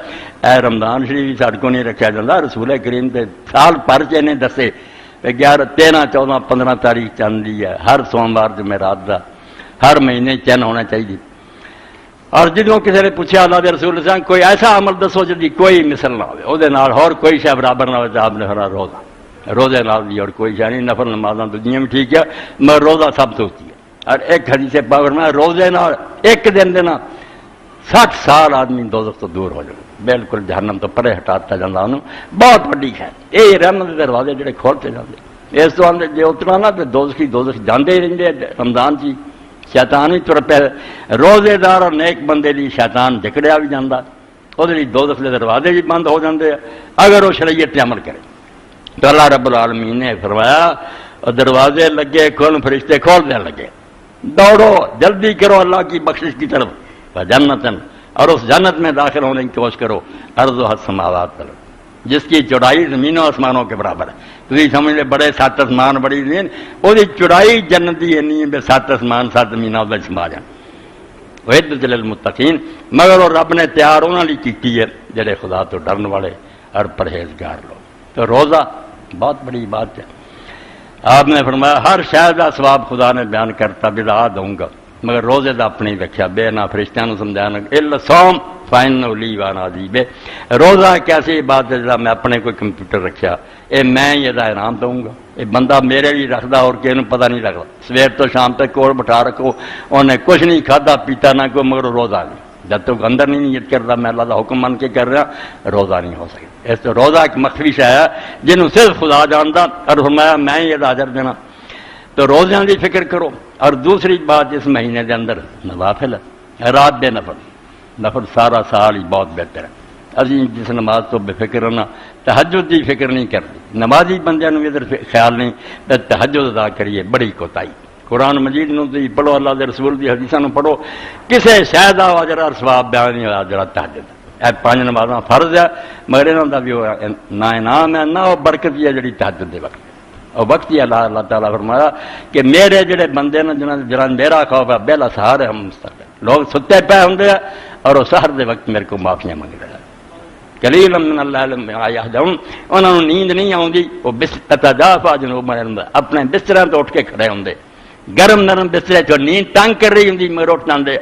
[SPEAKER 1] اے رمضان شریف ساڈے کو نہیں رکھا جاتا، رسول کریم تے سال بھر چ نے دسے 11 13 14 15 تاریخ چاندی ہے، ہر سوموار جمعرات دا، ہر مہینے چین ہونا چاہیے۔ اور جدوں کسی نے پوچھا اللہ دے رسول سے کوئی ایسا عمل دسو جی کوئی مثل نہ ہو، وہ اور کوئی شے برابر نہ ہو، آپ نے فرمایا روزہ، روزے نال دی اور کوئی شے نہیں، نفل نمازاں دنیا میں ٹھیک ہے مگر روزہ سب تو ہوتی ہے۔ اور ایک حدیث پاک میں روزے نال ایک دن دینا 60 سال آدمی دوزخ تو دور ہو جائے، بالکل جہنم تو پرے ہٹاتا جاتا انہوں، بہت بڑی ہے یہ رحمت دے دروازے جڑے کھولتے جاتے۔ اس تو آدھے جی اتنا نہ تو دوزخ جاندے ہی رہندے رمضان چی، شیطان بھی تر پہ روزے دار اور نیک بندے لی شیطان جکڑیا بھی جاتا، وہ دوزخ کے دروازے بھی بند ہو جاتے ہیں اگر وہ شریعت عمل کرے۔ تو اللہ رب العالمین نے فرمایا دروازے لگے کھول، فرشتے کھول دیں لگے، دوڑو جلدی کرو اللہ کی بخشش کی طرف، جنتن، اور اس جنت میں داخل ہونے کی کوشش کرو، عرض السماوات والارض، جس کی چوڑائی زمین و آسمانوں کے برابر ہے۔ تھی سمجھ لے بڑے 7 آسمان بڑی زمین، وہ چوڑائی جنت کی اینی ہے 7 آسمان 7 زمین وہ سما جان، وعدت للمتقین، مگر وہ رب نے تیار انہوں نے کی ہے جڑے خدا تو ڈرن والے اور پرہیزگار لوگ۔ تو روزہ بہت بڑی بات ہے۔ آپ نے فرمایا ہر شاید کا ثواب خدا نے بیان کرتا بدا دوں گا، مگر روزے دا اپنی رکھیا بے نہ فرشتیاں نو سمجھانا الا صوم فائنو لی وانا عجیب، روزہ ایک ایسی بات ہے جہاں میں اپنے کوئی کمپیوٹر رکھیا اے میں یہ انعام دوں گا، یہ بندہ میرے لیے رکھدا اور کسی نوں پتہ نہیں لگتا، سویر تو شام تک کول بٹھا رکھو انہیں کچھ نہیں کھادا پیتا نہ کوئی، مگر روزہ نہیں، جب تک اندر نہیں نیت کرتا میں اللہ کا حکم مان کے کر رہا روزہ نہیں ہو سکتا۔ اس تو روزہ ایک مخفی شے ہے جنہوں صرف خدا جانتا، اور فرمایا میں یہ اجر دینا۔ تو روزیاں کی فکر کرو۔ اور دوسری بات اس مہینے کے اندر نوافل ہے، رات دے نفل سارا سال ہی بہت بہتر ہے۔ ابھی جس نماز تو بے فکر ہونا، تہجد کی فکر نہیں کرتی، نمازی بندے نوں ادھر خیال نہیں تو تہجد ادا کریے، بڑی کوتاہی۔ قرآن مجید نوں تھی پڑھو، اللہ دے رسول دی حدیثاں نوں پڑھو، کسے شاید اجر اور ثواب بیان نہیں ہوا جڑا تہجد۔ اے 5 نمازاں فرض ہے مگر انہاں دا بھی نہ انعام ہے نہ وہ برکت ہے جڑی تہجد دے وقت، اور وقت ہی اللہ تعالیٰ فرمایا کہ میرے جڑے بندے نے جنہاں میرا خوف ہے بہلا سہار ہے، ہم مستقبل لوگ ستے پے ہوندے ہیں اور وہ سحر دے وقت میرے کو معافیاں منگ رہے ہیں، قلیلا من اللیل ما یہجعون، انہاں نوں نیند نہیں آوندی، وہ تتجافا جنوبہم اپنے بستروں تو اٹھ کے کھڑے ہوندے، گرم نرم بسترے چ نیند تنگ کر رہی ہوندی مگر اٹھ جاندے،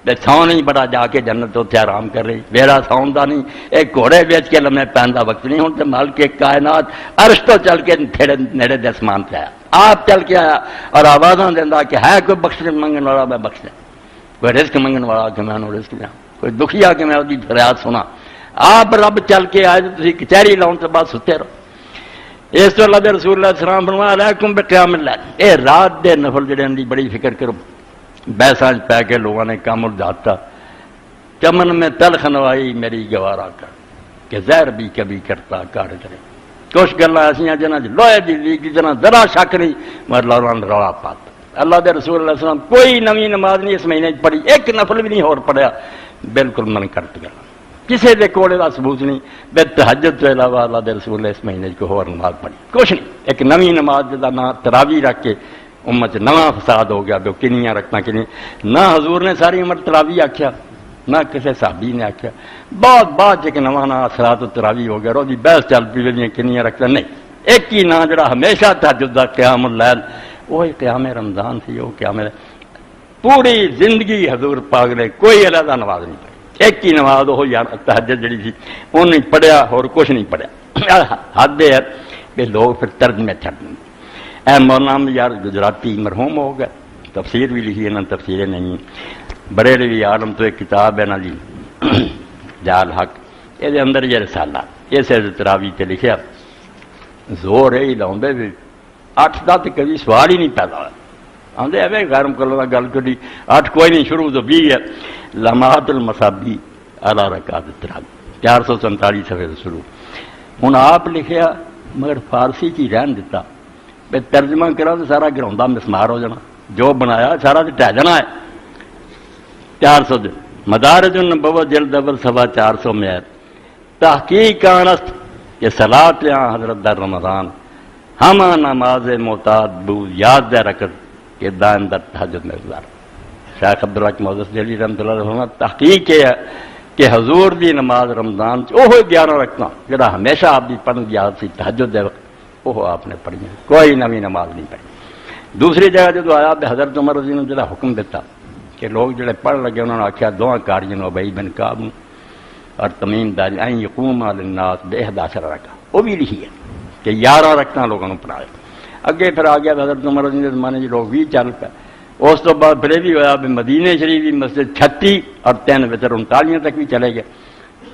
[SPEAKER 1] تے سو نہیں بڑا جا کے جنت اتنے آرام کر رہی، ویرا ساؤن دا نہیں، ایک گھوڑے بیچ کے لمے پہن دا وقت نہیں، ہوں تو مالک کائنات عرش تو چل کے نیڑے دے اسمان پہ آیا، آپ چل کے آیا اور آوازاں دیندا کہ ہے کوئی بخشش منگن والا میں بخش دیں، کوئی رزق منگن والا کہ میں انہوں رزق دیا، کوئی دکھیا کہ میں وہی فریاد سنا، آپ رب چل کے آئے تو تھی کچہری لاؤن تو بعد ستے رہو۔ اس تو اللہ دے رسول اللہ علیہ السلام فرمایا علیکم بقیام اللیل، اے رات دے نفل جڑے ان دی بڑی فکر کرو۔ بحثاں پہ کے لوگوں نے کام الجھاتا، چمن میں تلخ نوائی میری گوارا کر کہ زہر بھی کبھی کرتا کار کرے، کچھ گلاں ایسیاں جنہاں لوہے دی لیگ جنہاں ذرا شک نہیں مگر لوگوں نے رولا پاتا۔ اللہ دے رسول اللہ علیہ السلام کوئی نویں نماز نہیں اس مہینے پڑھی، ایک نفل بھی نہیں اور پڑھیا، بالکل من کرٹ گیا، کسی دے کولے دا ثبوت نہیں بے تہجد تو علاوہ اللہ دے رسول نے اس مہینے کو اور نماز پڑھی کچھ نہیں، ایک نویں نماز دا نام تراویح رکھ کے امت نواں فساد ہو گیا، جو کنیاں رکھنا کنی نہ حضور نے ساری عمر تراویح آکھیا نہ کسی صحابی نے آکھیا، بہت بعد جے کہ نواں نہ صلاۃ تراویح ہو گیا، روزی بحث چل پی وی کنیاں رکھتا نہیں، ایک ہی نام جڑا ہمیشہ تہجد دا قیام اللیل، وہی قیام رمضان سی، وہ قیام پوری زندگی حضور پاک نے کوئی علیحدہ نماز نہیں پڑھی، ایک ہی نماز وہ تہجد جڑی سی انہیں پڑھیا اور کچھ نہیں پڑھیا۔ حد ہے کہ لوگ پھر ترجمے چھڑ دیں. اے مولانا یار گجراتی مرحوم ہو گئے، تفسیر بھی لکھی ہے نا، تفسیریں نہیں. بریلوی عالم تو ایک کتاب ہے نا جی جال حق، یہ اندر یہ رسالہ اس تراوی تے لکھیا زور ہے لاؤندے بھی 8 دا تے کبھی سوال ہی نہیں پیدا ہوا. آدھے ایویں غیر مقررہ گل کری 8 کوئی نہیں، شروع تو 20 ہے. لمحات المصابی علی رکعات التراوی 447 صفحے سے شروع. ہوں آپ لکھیا مگر فارسی کی رہن دیتا، میں ترجمہ کرا تو سارا گراؤنڈا مسمار ہو جانا، جو بنایا سارا تو ٹہ جانا ہے. 400 مدارج النبوت جلد اول صفحہ 400 میں ہے تحقیق آنست کہ صلاۃ حضرت در رمضان ہم نماز معتاد بود یاد دے رکھت کہ دائم در تہجد میں گزار. شیخ عبدالحق محدث دہلوی رحمۃ اللہ علیہ تحقیق یہ ہے کہ حضور دی نماز رمضان وہ 11 رکھنا جڑا ہمیشہ آپ دی پڑھن دی عادت سی تہجد دے وقت وہ آپ نے پڑھی، کوئی نوی نماز نہیں پڑھی. دوسری جگہ جدو آیا حضرت عمر رضی اللہ عنہ جڑا حکم دیتا کہ لوگ جڑے پڑھ لگے انہوں نے آخیا 2 کاریوں ابئی بن کعب اور تمیم داری این یقوم علی الناس ب11 رکعہ، وہ بھی لکھی ہے کہ 11 رکعتاں لوگوں نے پڑھائے. اگے پھر آ گیا حضرت عمر رضی اللہ عنہ زمانے جو لوگ 20 چل پے. اس تو بعد پھر بھی ہوا بھی مدینے شریف کی مسجد 36 اور 3 وتر 39 تک بھی چلے گئے،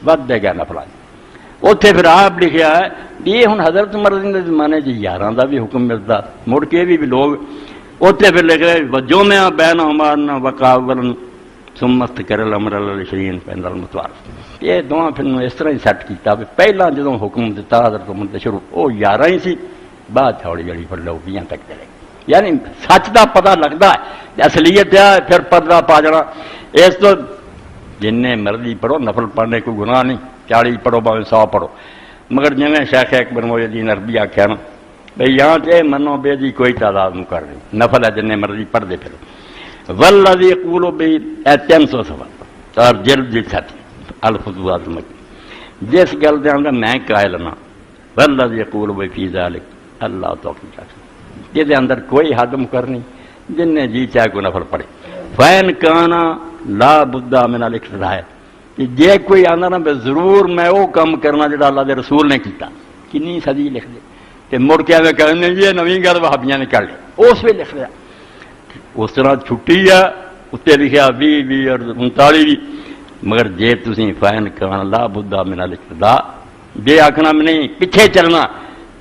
[SPEAKER 1] ودے گیا نفلا. اتنے پھر آپ لکھا ہے یہ ہوں حضرت عمر رضی اللہ عنہ زمانے 11 کا بھی حکم ملتا، مڑ کے بھی لوگ اتنے پھر لکھ رہے وجو میں بین عمارنا وقاول سمست کرل امر الشرین پین المتوار. یہ دونوں پھر اس طرح ہی سیٹ کیا بھی پہلا جدوں حکم دیتا حضرت عمر سے شروع وہ 11 ہی سی، بعد تھوڑی جڑی پھر لوگ 20 تک چلے گئے. یعنی سچ کا پتہ لگتا ہے، اصلیت ہے پھر پردہ پا جانا. اس تو جن مرضی پڑھو، نفل پڑھنے کو گناہ نہیں، 40 پڑھو باویں 100 پڑھو. مگر جنہیں شیخ اکبر محی الدین عربی آخیا نا بھئی یہاں سے منو بے دی کوئی تعداد نہیں کر رہی، نفل ہے جن مرضی پڑھ دے پھر. والذی یقول بی 300 صفحہ اور جلد دی ساتھی الفتوحات المکی جس گل دے اندر میں قائل نا والذی یقول بی فی ذالک اللہ توفیق رکھے، یہ اندر کوئی حد مقرر نہیں، جن نے جی چاہے کو نفل پڑھے. فین کانا لا بدا من الاقتداء کہ جے کوئی آنا نا بے ضرور میں وہ کام کرنا جڑا اللہ دے رسول نے کیتا، کنی صدی لکھ دے کہ مڑ کے میں کہنے یہ نویں گل وہابیاں نے کر لی اس وی لکھ لیا. اس طرح چھٹی ہے اتنے لکھا 20 20 اور 39 بھی. مگر جے تسی فین کانا لا بدا من الاقتداء جے آخنا میں نہیں پیچھے چلنا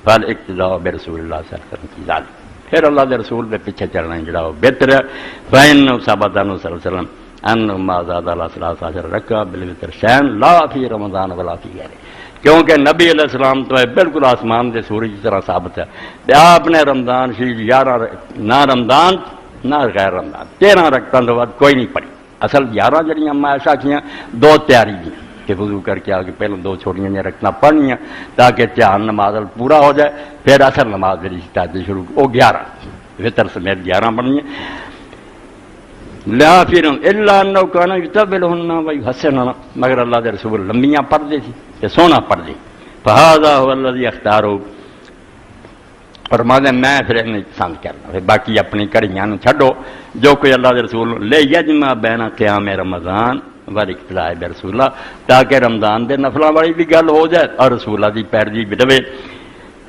[SPEAKER 1] فل اقتداء بے رسول اللہ صلی اللہ علیہ وسلم، پھر اللہ دے رسول دے پیچھے چلنا جڑا وہ بہتر ہے. فین ثابت عنہ صلی اللہ علیہ وسلم ان ما زاد اللہ صلی اللہ علیہ وسلم رکعہ بالوتر شین لا فی رمضان ولا فی غیرہ، کیونکہ نبی علیہ السلام تو ہے بالکل آسمان دے سورج کی طرح ثابت ہے کہ آپ نے رمضان شریف 11 نہ رمضان نہ غیر رمضان 13 رکعتاں تو بعد کوئی نہیں پڑھی. اصل 11 جڑیاں معاشہ کیاں 2 تیاری دی کہ وضو کر کے آگے پہلے 2 چھوٹیاں جہاں رکھنا پڑھنیاں تاکہ چاند نماز پورا ہو جائے، پھر اصل نماز جی تہجد شروع وہ 11 وطر سمیت 11 پڑھنیاں. لا پھر الا انه كان يطبلهن ويحسنهن، مگر اللہ دے رسول لمبیاں پڑھتے تھے کہ سونا پڑھتے. فهذا هو الذي اختاره، فرماتے میں پھر انہیں پسند کرنا، باقی اپنی کڑیاں چھڈو. جو کوئی اللہ دے رسول لے یجمع بین قیام رمضان والاقتداء برسول اللہ، تاکہ رمضان دے نفلاں والی بھی گل ہو جائے اور رسول اللہ دی پیروی بھی رہے.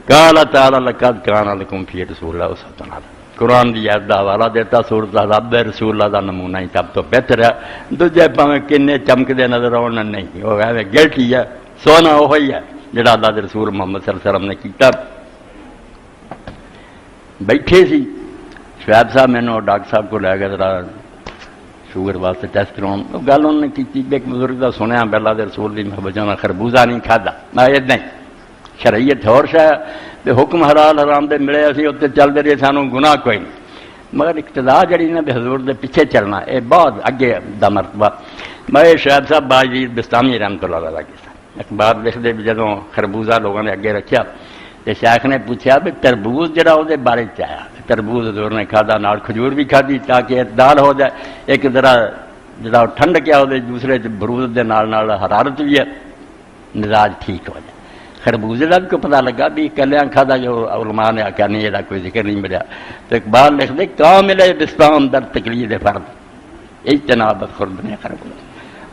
[SPEAKER 1] قال تعالی لقد كان لكم في رسول الله اسوة حسنة، قرآن دی آیت دا حوالہ دیتا سورۃ احزاب دے رسول اللہ دا نمونہ ہی سب تو بہتر ہے. دوجے پاویں کنے چمکدے نظر آن نہیں، وہ ہے گلٹی ہے، سونا وہی ہے جڑا اللہ دے رسول محمد صلی اللہ علیہ وسلم نے کیتا. بیٹھے سی شعیب صاحب مینوں ڈاکٹر صاحب کو لے گئے ذرا شوگر واسطے ٹیسٹ کرواؤ. گل انہوں نے کی ایک بزرگ کا سنیا اللہ دے رسول دی محبت نے خربوزہ نہیں کھادا. میں ادنا ہی شرعیت اور شاید حکم حلال حرام دے ملے اسی اتنے چلتے رہے، سانوں گناہ کوئی نہیں. مگر اقتداء جڑی نا حضور دے پیچھے چلنا یہ بہت اگے دا مرتبہ. میں شعیب صاحب باجی بستامی رحمۃ اللہ علیہ کے ساتھ اخبار لکھتے بھی جدوں خربوزہ لوگوں نے اگے رکھا تو شیخ نے پوچھا بھی تربوز جڑا وہ بارے چاہیا. تربوز حضور نے کھادا، نال کھجور بھی کھادی تاکہ اعتدال ہو جائے. ایک ذرا جڑا ٹھنڈ کیا وہ دوسرے برود دے نال حرارت بھی ہے، مزاج ٹھیک ہو جائے. خربوزے کا بھی کو پتہ لگا بھی کلیاں کھادا جو علماء نے آخیا نہیں یہ کوئی ذکر نہیں ملیا. تو اقبال لکھ دے کامل بستان در تقلید فرد اجتناب خرد نے خربوزہ.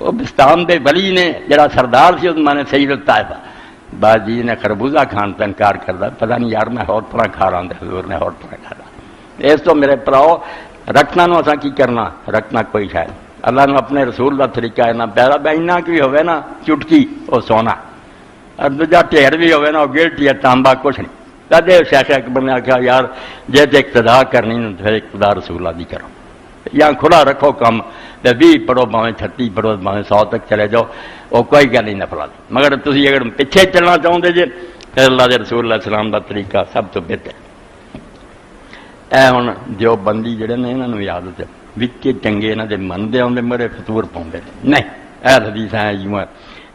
[SPEAKER 1] وہ بستان دے ولی نے جڑا سردار سی اس مانے سید الطائفہ بعد جی نے خربوزہ کھان کا انکار کرتا، پتہ نہیں یار میں ہور طرح کھا رہا ہوں، حضور نے ہور طرح کھا رہا۔ اس تو میرے پراؤ رکھنا نو اساں کی کرنا، رکھنا کوئی شاید اللہ نے اپنے رسول کا طریقہ ہے نا پیدا بہنا کی ہوئے نا چٹکی وہ سونا، اور دوجا ٹھیر بھی ہوئے نا وہ گلٹی ہے تانبا کچھ نہیں۔ کدے شیخ اکبر نے آخیا یار جے تے اقتدا کرنی تو پھر اقتدا رسول اللہ دی کرو، یا کھلا رکھو کم، 20 پڑھو باویں 36 پڑھو باویں 100 تک چلے جاؤ، وہ کوئی گل نہیں نفلا دی، مگر تسی اگر پیچھے چلنا چاہتے جے پھر اللہ دے رسول اللہ السلام دا طریقہ سب تو بہتر۔ اے ہن جو بندی جڑے نے انہاں نوں عادت ہے وچے چنگے انہاں دے منتے آندے مرے فطور پاؤندے نہیں، اے حدیث ہے یوں ہے،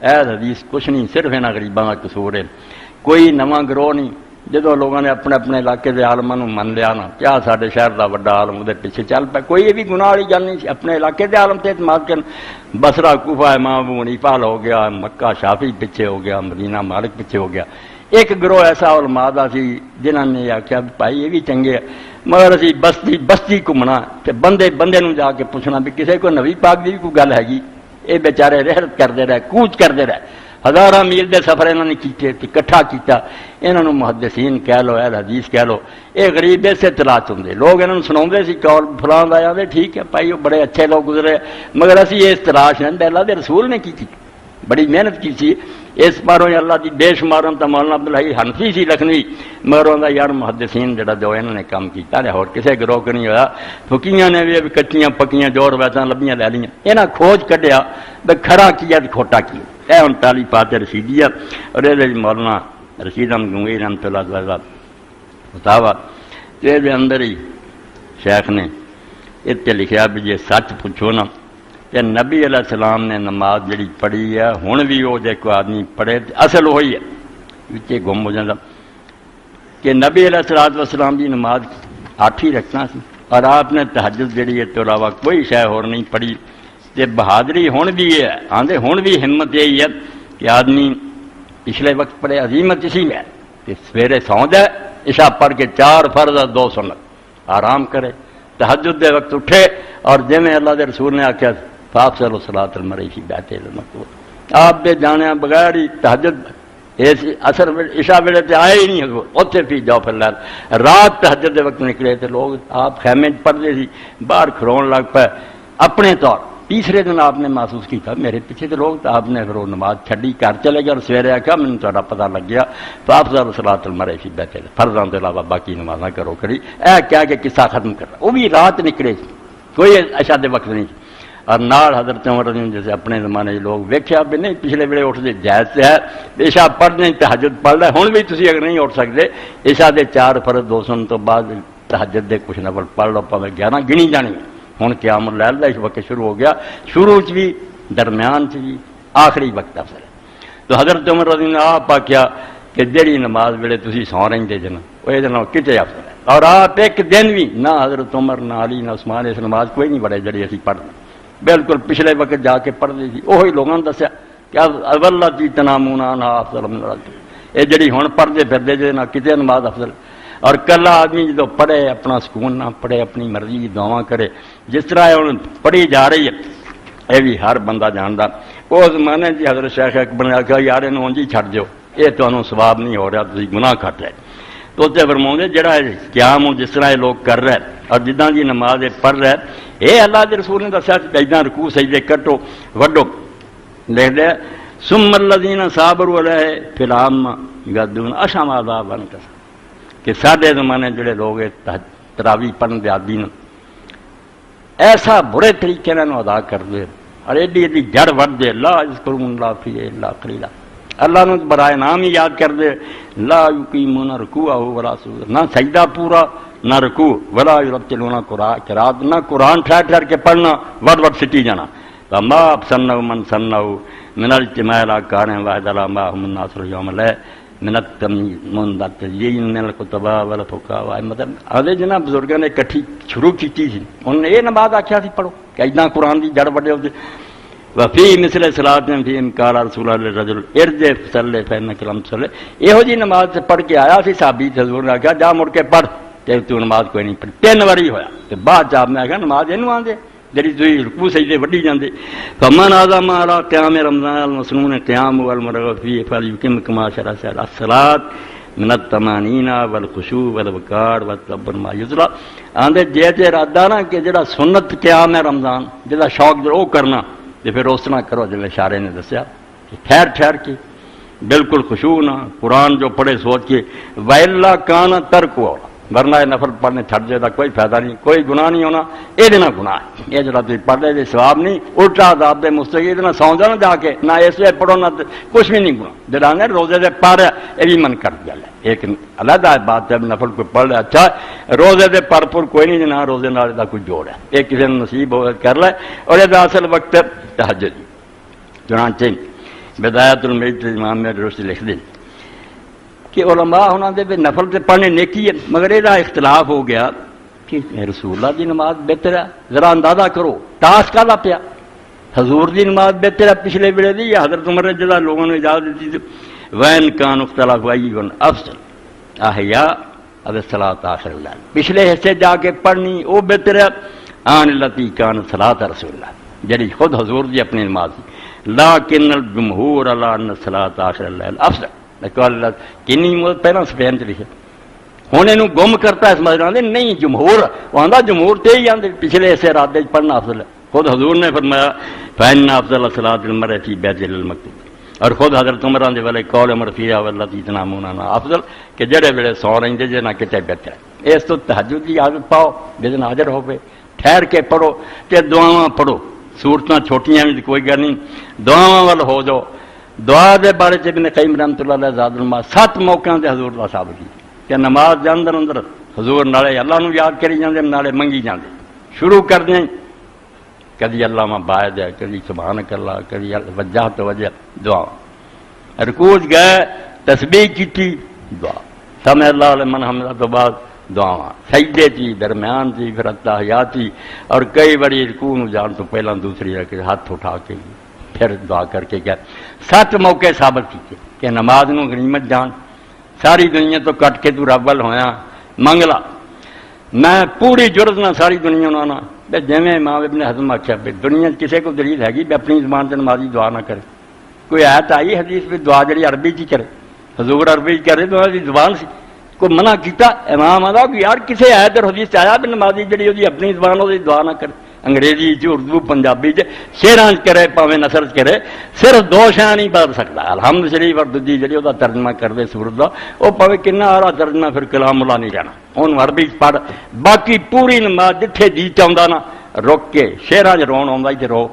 [SPEAKER 1] اے حدیث کچھ نہیں، صرف انہاں غریباں دا قصور ہے، کوئی نواں گروہ نہیں۔ جدو لوگوں نے اپنے اپنے علاقے کے عالماں نوں من لیا نا، کیا سارے شہر دا وڈا عالم دے پیچھے چل پا، کوئی یہ بھی گناہ والی گل نہیں سی، اپنے علاقے کے عالم تے اعتماد کرن۔ بصرہ کوفہ امام ابو حنیفہ ہو گیا، مکہ شافعی پیچھے ہو گیا، مدینہ مالک پیچھے ہو گیا۔ ایک گروہ ایسا علماء دا سی جنہاں نے آخیا بھائی یہ بھی چنگے ہے، مگر اسی بستی بستی گھومنا تے بندے بندے نوں جا کے پوچھنا بھی کسی کو نبی پاک دی بھی کوئی گل ہے گی، یہ بیچارے رحلت کرتے رہے، کوچ کرتے رہے، ہزاراں میل دے سفر انہوں نے کیتے اکٹھا کیتا، انہوں محدثین کہہ لو اہل حدیث کہہ لو، یہ غریب سے اطلاع چاہتے لوگ انہوں سنا سی کال فلاں آیا دے ٹھیک ہے بھائی وہ بڑے اچھے لوگ گزرے، مگر اسی اس تلاش نہیں اللہ دے رسول نے کی تھی، بڑی محنت کی سی اس باروں اللہ دی بے شماروں تو مولانا عبدالحی حنفی سی لکھنوی، مگر انہوں یار محدثین جڑا جو انہوں نے کام کیتا ہے اور کسی گروہ کو نہیں ہوا، فقیاں نے بھی کچیاں پکیاں جو روایتاں لبیاں لے لیا، انہاں کھوج کڈیا بھئی کھڑا کیا تے کھوٹا کیا۔ اے ہن تالی پاتے رشیدی ہے اور یہ مولانا رشید احمد گنگوئی رحمۃ اللہ تعالیٰ فتاوا دے اندر ہی شیخ نے اتنے لکھیا بھی جی سچ پوچھو نا کہ نبی علیہ السلام نے نماز جڑی پڑھی ہے ہن بھی وہ جے کوئی آدمی پڑھے اصل وہی ہے وچے گم ہو جاتا کہ نبی علیہ السلام کی نماز 8 ہی رکھنا سی اور آپ نے تہجد جڑی ہے تو علاوہ کوئی شے اور نہیں پڑھی۔ تے بہادری ہن بھی ہے آندے ہن بھی ہمت یہی ہے کہ آدمی پچھلے وقت پڑھے، عظیمت اسی میں ہے کہ سویرے سو جائے عشاء پڑھ کے 4 فرض اور 2 سنت آرام کرے، تہجد دے وقت اٹھے اور جی میں اللہ دے رسول نے آخیا فافضل الصلاۃ المرء فی بیتہ المکتوب، آپ دے جانے بغیر ہی تہجد اس اثر عشاء ویلے تے آئے ہی نہیں اتنے پی جاؤ پھر رات تہجد دے وقت نکلے تے لوگ آپ خیمے پڑھتے سی باہر کھڑون لگ پے اپنے طور۔ تیسرے دن آپ نے محسوس کیا میرے پیچھے تو لوگ، تو آپ نے پھر وہ نماز چھڈی گھر چلے گئے اور سویرے آخیا مجھے تھوڑا پتہ لگ گیا فافضل الصلاۃ المرء فی بیتہ فرضاں کے علاوہ باقی نمازاں کرو کری، اے کیا کہ قصہ ختم کر رہا وہ بھی رات نکلے کوئی عشاء دے وقت نہیں، اور نال حضرت عمر رضی اللہ عنہ جیسے اپنے زمانے لوگ ویکھیا بھی نہیں پچھلے ویلے اٹھتے جائز سے ہے عشاء پڑھنے تہجد پڑھ لے ہن بھی تسی اگر نہیں اٹھ سکتے عشاء دے 4 فرض 2 سنت تو بعد تہجد دے کچھ نفل پڑھ لو پاویں 11 گنی جانی ہوں قیام اللیل دا اس وقت شروع ہو گیا، شروع چ بھی درمیان چ بھی آخری وقت افضل ہے۔ تو حضرت عمر رضی اللہ عنہ آپ آخیا کہ جہی نماز ویلے تسی سو رہے جن وہ یہ کتنے افضل ہے، اور آپ ایک دن بھی نہ حضرت عمر نہ علی نہ عثمان اس نماز کوئی نہیں پڑھے جڑی اسی پڑھنا بالکل پچھلے وقت جا کے پڑھتے تھی وہی لوگوں نے دسیا کہ اولہ کی تنامونا نہ افضل من یہ جڑی ہوں پڑھتے پھرتے جی نہ کتنے نماز افضل، اور کلا آدمی جدو پڑھے اپنا سکون نہ پڑھے اپنی مرضی کی دعا کرے جس طرح ہوں پڑھی جا رہی ہے یہ بھی ہر بندہ جانتا۔ وہ زمانے جی حضرت شیخ اکبر نے آخیا یار یہ انجی چھڈ دیو یہ تمہیں ثواب نہیں ہو رہا تھی گناہ کٹ رہے، تو اتنے فرماؤں جہاں قیام جس طرح یہ لوگ کر رہے اور جداں جی نماز پڑھ رہے یہ اللہ کے رسول نے دسیا ادا رکوع سجدے کٹو وڈو لکھ دیا ثم الذین صابروا علیہ فی العامہ یغضون اشم عذاب انکسر کہ ساڈے زمانے جڑے لوگ تراویح پڑھن دے عادی نے ایسا برے طریقے نال ادا کر دے اور ایڈی ایڈی جڑ وڈ دے لا یذکرون اللہ فی الا قلیلا، اللہ نے برائے نام ہی یاد کر دے، لا یقیمون رکوعہ ولا سجودہ، نہ سجدہ پورا نہ رکوع، ولا یرتلون قرآن، نہ قرآن ٹھہر ٹھہر کے پڑھنا وڈ وڈ سٹی جانا، وما سنوا من سنوا من الاجتماع الارکان واحد لا ما هم الناصر یوم لا من التمييز من التزيين من الكتباء والفقهاء مطلب آدھے جناب بزرگوں نے کٹھی شروع کی سی انہوں نے یہ نماز آخیا سی پڑھو کہ اتنا قرآن کی جڑ بڑے ہوتے وفی مثل صلاۃ فی قال رسول اللہ رجل ارجع فصلی فانک لم تصلی، یہو جی نماز سے پڑھ کے آیا سی صحابی حضور نے آخیا جا مڑ کے پڑھ، تے تو نماز کوئی نہیں پڑھی 3 واری ہویا تے بعد آپ نے آخیا نماز یہ آدھے جڑی تھی رکوع سجدے وڈی جاندے فمن اعظم علی قیام رمضان المسنون قیام والمرغب فی فلیقم کما شرع الصلاۃ من التمانین والخشوع والوقار والتدبر ما یذرا آندے جے ارادہ نا کہ جڑا سنت قیام ہے رمضان جڑا شوق وہ کرنا تے پھر اس طرح کرو جویں اشارے نے دسیا کہ ٹھہر ٹھہر کے بالکل خشوع نہ قرآن جو پڑھے سوچ کے وَإِلَّا كَانَ تَرْكُهُ ورنہ یہ نفل پڑھنے چھٹ جائے کوئی فائدہ نہیں کوئی گناہ نہیں ہونا یہ دینا گناہ ہے یہ جڑا تھی پڑھ لے ثواب نہیں الٹا عذاب دے مستقل نہ سو جانا جا کے نہ اس لیے پڑھو نہ کچھ بھی نہیں گناہ جڑا نے روزے دے پڑھ یہ بھی من کر دیا ہے ایک علیحدہ بات ہے نفل کوئی پڑھ لے اچھا روزے دے پڑھ پور کوئی نہیں نہ روزے نال دا کوئی جوڑ ہے یہ کسی نے نصیب ہو کر لے اور یہ اصل وقت تہجد چنانچہ بدایت المجد امام میں رشد لکھ دیں کہ علماء ہونا دے بھی نفل سے پڑھنے نیکی ہے مگر یہ اختلاف ہو گیا کہ رسول اللہ دی نماز بہتر ہے ذرا اندازہ کرو ٹاس کا پیا حضور دی نماز بہتر ہے پچھلے ویلے دی یا حضرت عمر رضی اللہ لوگوں نے اجازت دی تھی وین کان اختلاف ایون افضل احیا اب صلاۃ آخر اللہ پچھلے حصے جا کے پڑھنی وہ بہتر ہے آن التی کان صلاۃ رسول اللہ جڑی خود حضور دی اپنی نماز دی لیکن الجمہور علی ان صلاۃ آخر اللہ افضل کنی مدت پہلا سفین چ لکھے ہوں یہ گم کرتا ہے سمجھ رہے نہیں جمہور وہ آتا جمہور تے ہی آتے پچھلے ایسے رات پڑھنا افضل ہے خود حضور نے فرمایا فین افضل صلاۃ المرء فی بیت المقدس اور خود حضرت عمر دے والے قول مرفیہ واللتی تنامون افضل کہ جڑے ویلے سو رہے جے نہ کتے بہتر ہے اس تو تہجد کی عادت پاؤ جس دن حاضر ہو پے ٹھہر کے پڑھو تے دعاواں پڑھو صورتاں چھوٹیاں بھی کوئی گل نہیں دعاواں ول ہو جاؤ دعا دے بارے چ ابن قیم رحمۃ اللہ علیہ زاد الماء 7 موقعوں تے حضور اللہ صاحب کی کہ نماز دے اندر اندر حضور نالے اللہ نو یاد کری جاندے نالے منگی جاندے شروع کر دیں کدی اللہ ما باعد ہے کدی سبحانک اللہ کدی وجہ تو وجہ دعا رکوع گئے تسبیح کی دعا سمع اللہ لمن حمدہ تو بعد دعا سجدے تھی درمیان تھی پھر التحیات تھی اور کئی بڑی رکوع نو جان تو پہلا دوسری رکھ ہاتھ اٹھا کے پھر دعا کر کے کیا 7 موقع ثابت کیتے کہ نماز نو غنیمت جان ساری دنیا تو کٹ کے تو رب ول ہویا منگلا میں پوری جرت نہ ساری دنیا نہ جویں امام ابن حزم آخیا دنیا کسی کو دلیل ہے کہ اپنی زبان سے نمازی دعا نہ کرے کوئی آیت آئی حدیث پہ دعا جڑی عربی چ کرے حضور عربی کرے تو زبان سی کوئی منع کیتا امام آدھا کہ یار کسی آیت اور حدیث آیا بھی نمازی جڑی وہ اپنی زبان وہ دعا نہ کرے انگریزی چ اردو پنجابی چ شعراں کرے پاویں نثر کرے صرف 2 شاہ نہیں بدل سکتا الحمد شریف اور دوجی جڑی وہ ترجمہ کر دے سورت دا وہ پاویں کنا آرا ترجمہ پھر کلام اللہ نہیں رہنا ہن عربی پڑھ باقی پوری نماز جتھے جی چاہندا نا رک کے شعراں چ رون آوندا تے رو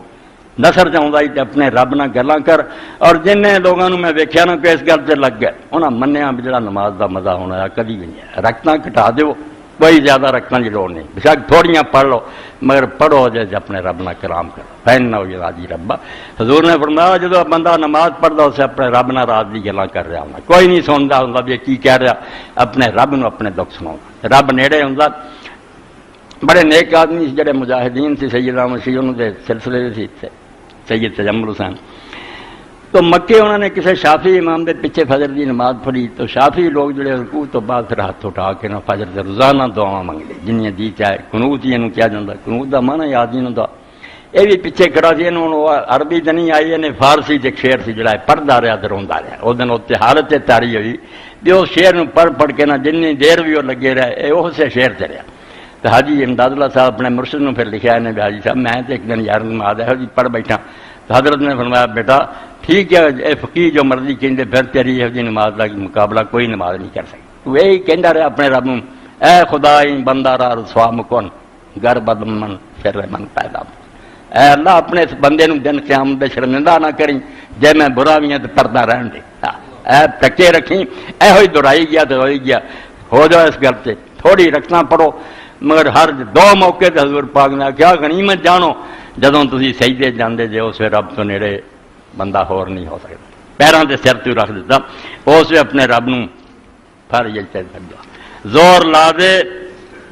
[SPEAKER 1] نثر چ آوندا تے اپنے رب نال گلاں کر اور جن لوگوں نے میں ویکھیا نا کہ اس گل تے لگ گئے انہاں منیا بھی جڑا نماز دا مزہ ہونا ہے کدی بھی نہیں رکھنا گھٹا دیو کوئی زیادہ رکھنا کی لوڑ نہیں بشک تھوڑیاں پڑھ لو مگر پڑھو جیسے اپنے رب نال کلام کرو فین نہ ہو جا راضی ربا حضور نے فرمایا جب بندہ نماز پڑھتا اسے اپنے رب نال راضی گلاں کر رہا ہونا کوئی نہیں سنتا ہوں بھی کی کہہ رہا اپنے رب نو اپنے دکھ سنا رب نیڑے ہوں بڑے نیک آدمی جڑے مجاہدین سی سید احمد شیعہ انہوں دے سلسلے سی سید تجمل حسین تو مکے انہوں نے کسی شافی امام دے پیچھے فجر دی نماز پڑھی تو شافی لوگ جڑے رکوع تو بعد پھر ہاتھ اٹھا کے نا فجر دے روزانہ دعاواں منگ لے جنیاں جی چاہے قنوت ہی انہوں کیا جاتا قنوت دا معنی یاد نہیں ہوتا یہ بھی پیچھے کھڑا سی انہوں عربی تے نہیں آئی انہیں فارسی تے شعر سی جڑا پڑھدا رہا تے روندا رہا اس دن اتنے حالت تاری ہوئی بھی اس شعر نو پڑھ کے نا جنی دیر بھی وہ لگے رہے یہ اسے شعر تے رہا تو حاجی امداد اللہ صاحب اپنے مرشد نو پھر لکھا انہیں حاجی صاحب میں تو ایک دن یار نماز ہے جی پڑھ بیٹھا تو حضرت نے فرمایا بیٹا ٹھیک ہے اے فقیر جو مرضی کہندے پھر تیری یہ جی نماز کا مقابلہ کوئی نماز نہیں کر سکتی تو یہی کہندا رہا اپنے رب اے خدا بندہ را رسوا مکن گر بد من پھر من پیدا اے اللہ اپنے اس بندے نو دن قیامت دے شرمندہ نہ کریں جے میں برا بھی ہوں تو پردہ رہن دے اے ٹکے رکھیں اے ہوئی دہرائی گیا تو ہوئی گیا ہو جاؤ اس گل سے تھوڑی رکھنا پڑو مگر ہر 2 موقع تے حضور پاک نے کیا غنیمت جانو جدوں تسی سجدے جاندے جے اس رب تو نیڑے بندہ ہور نہیں ہو سکتا پیراں تے سر تو رکھ دیتا اس اپنے رب نو پھر یہ چاہیے زور لا دے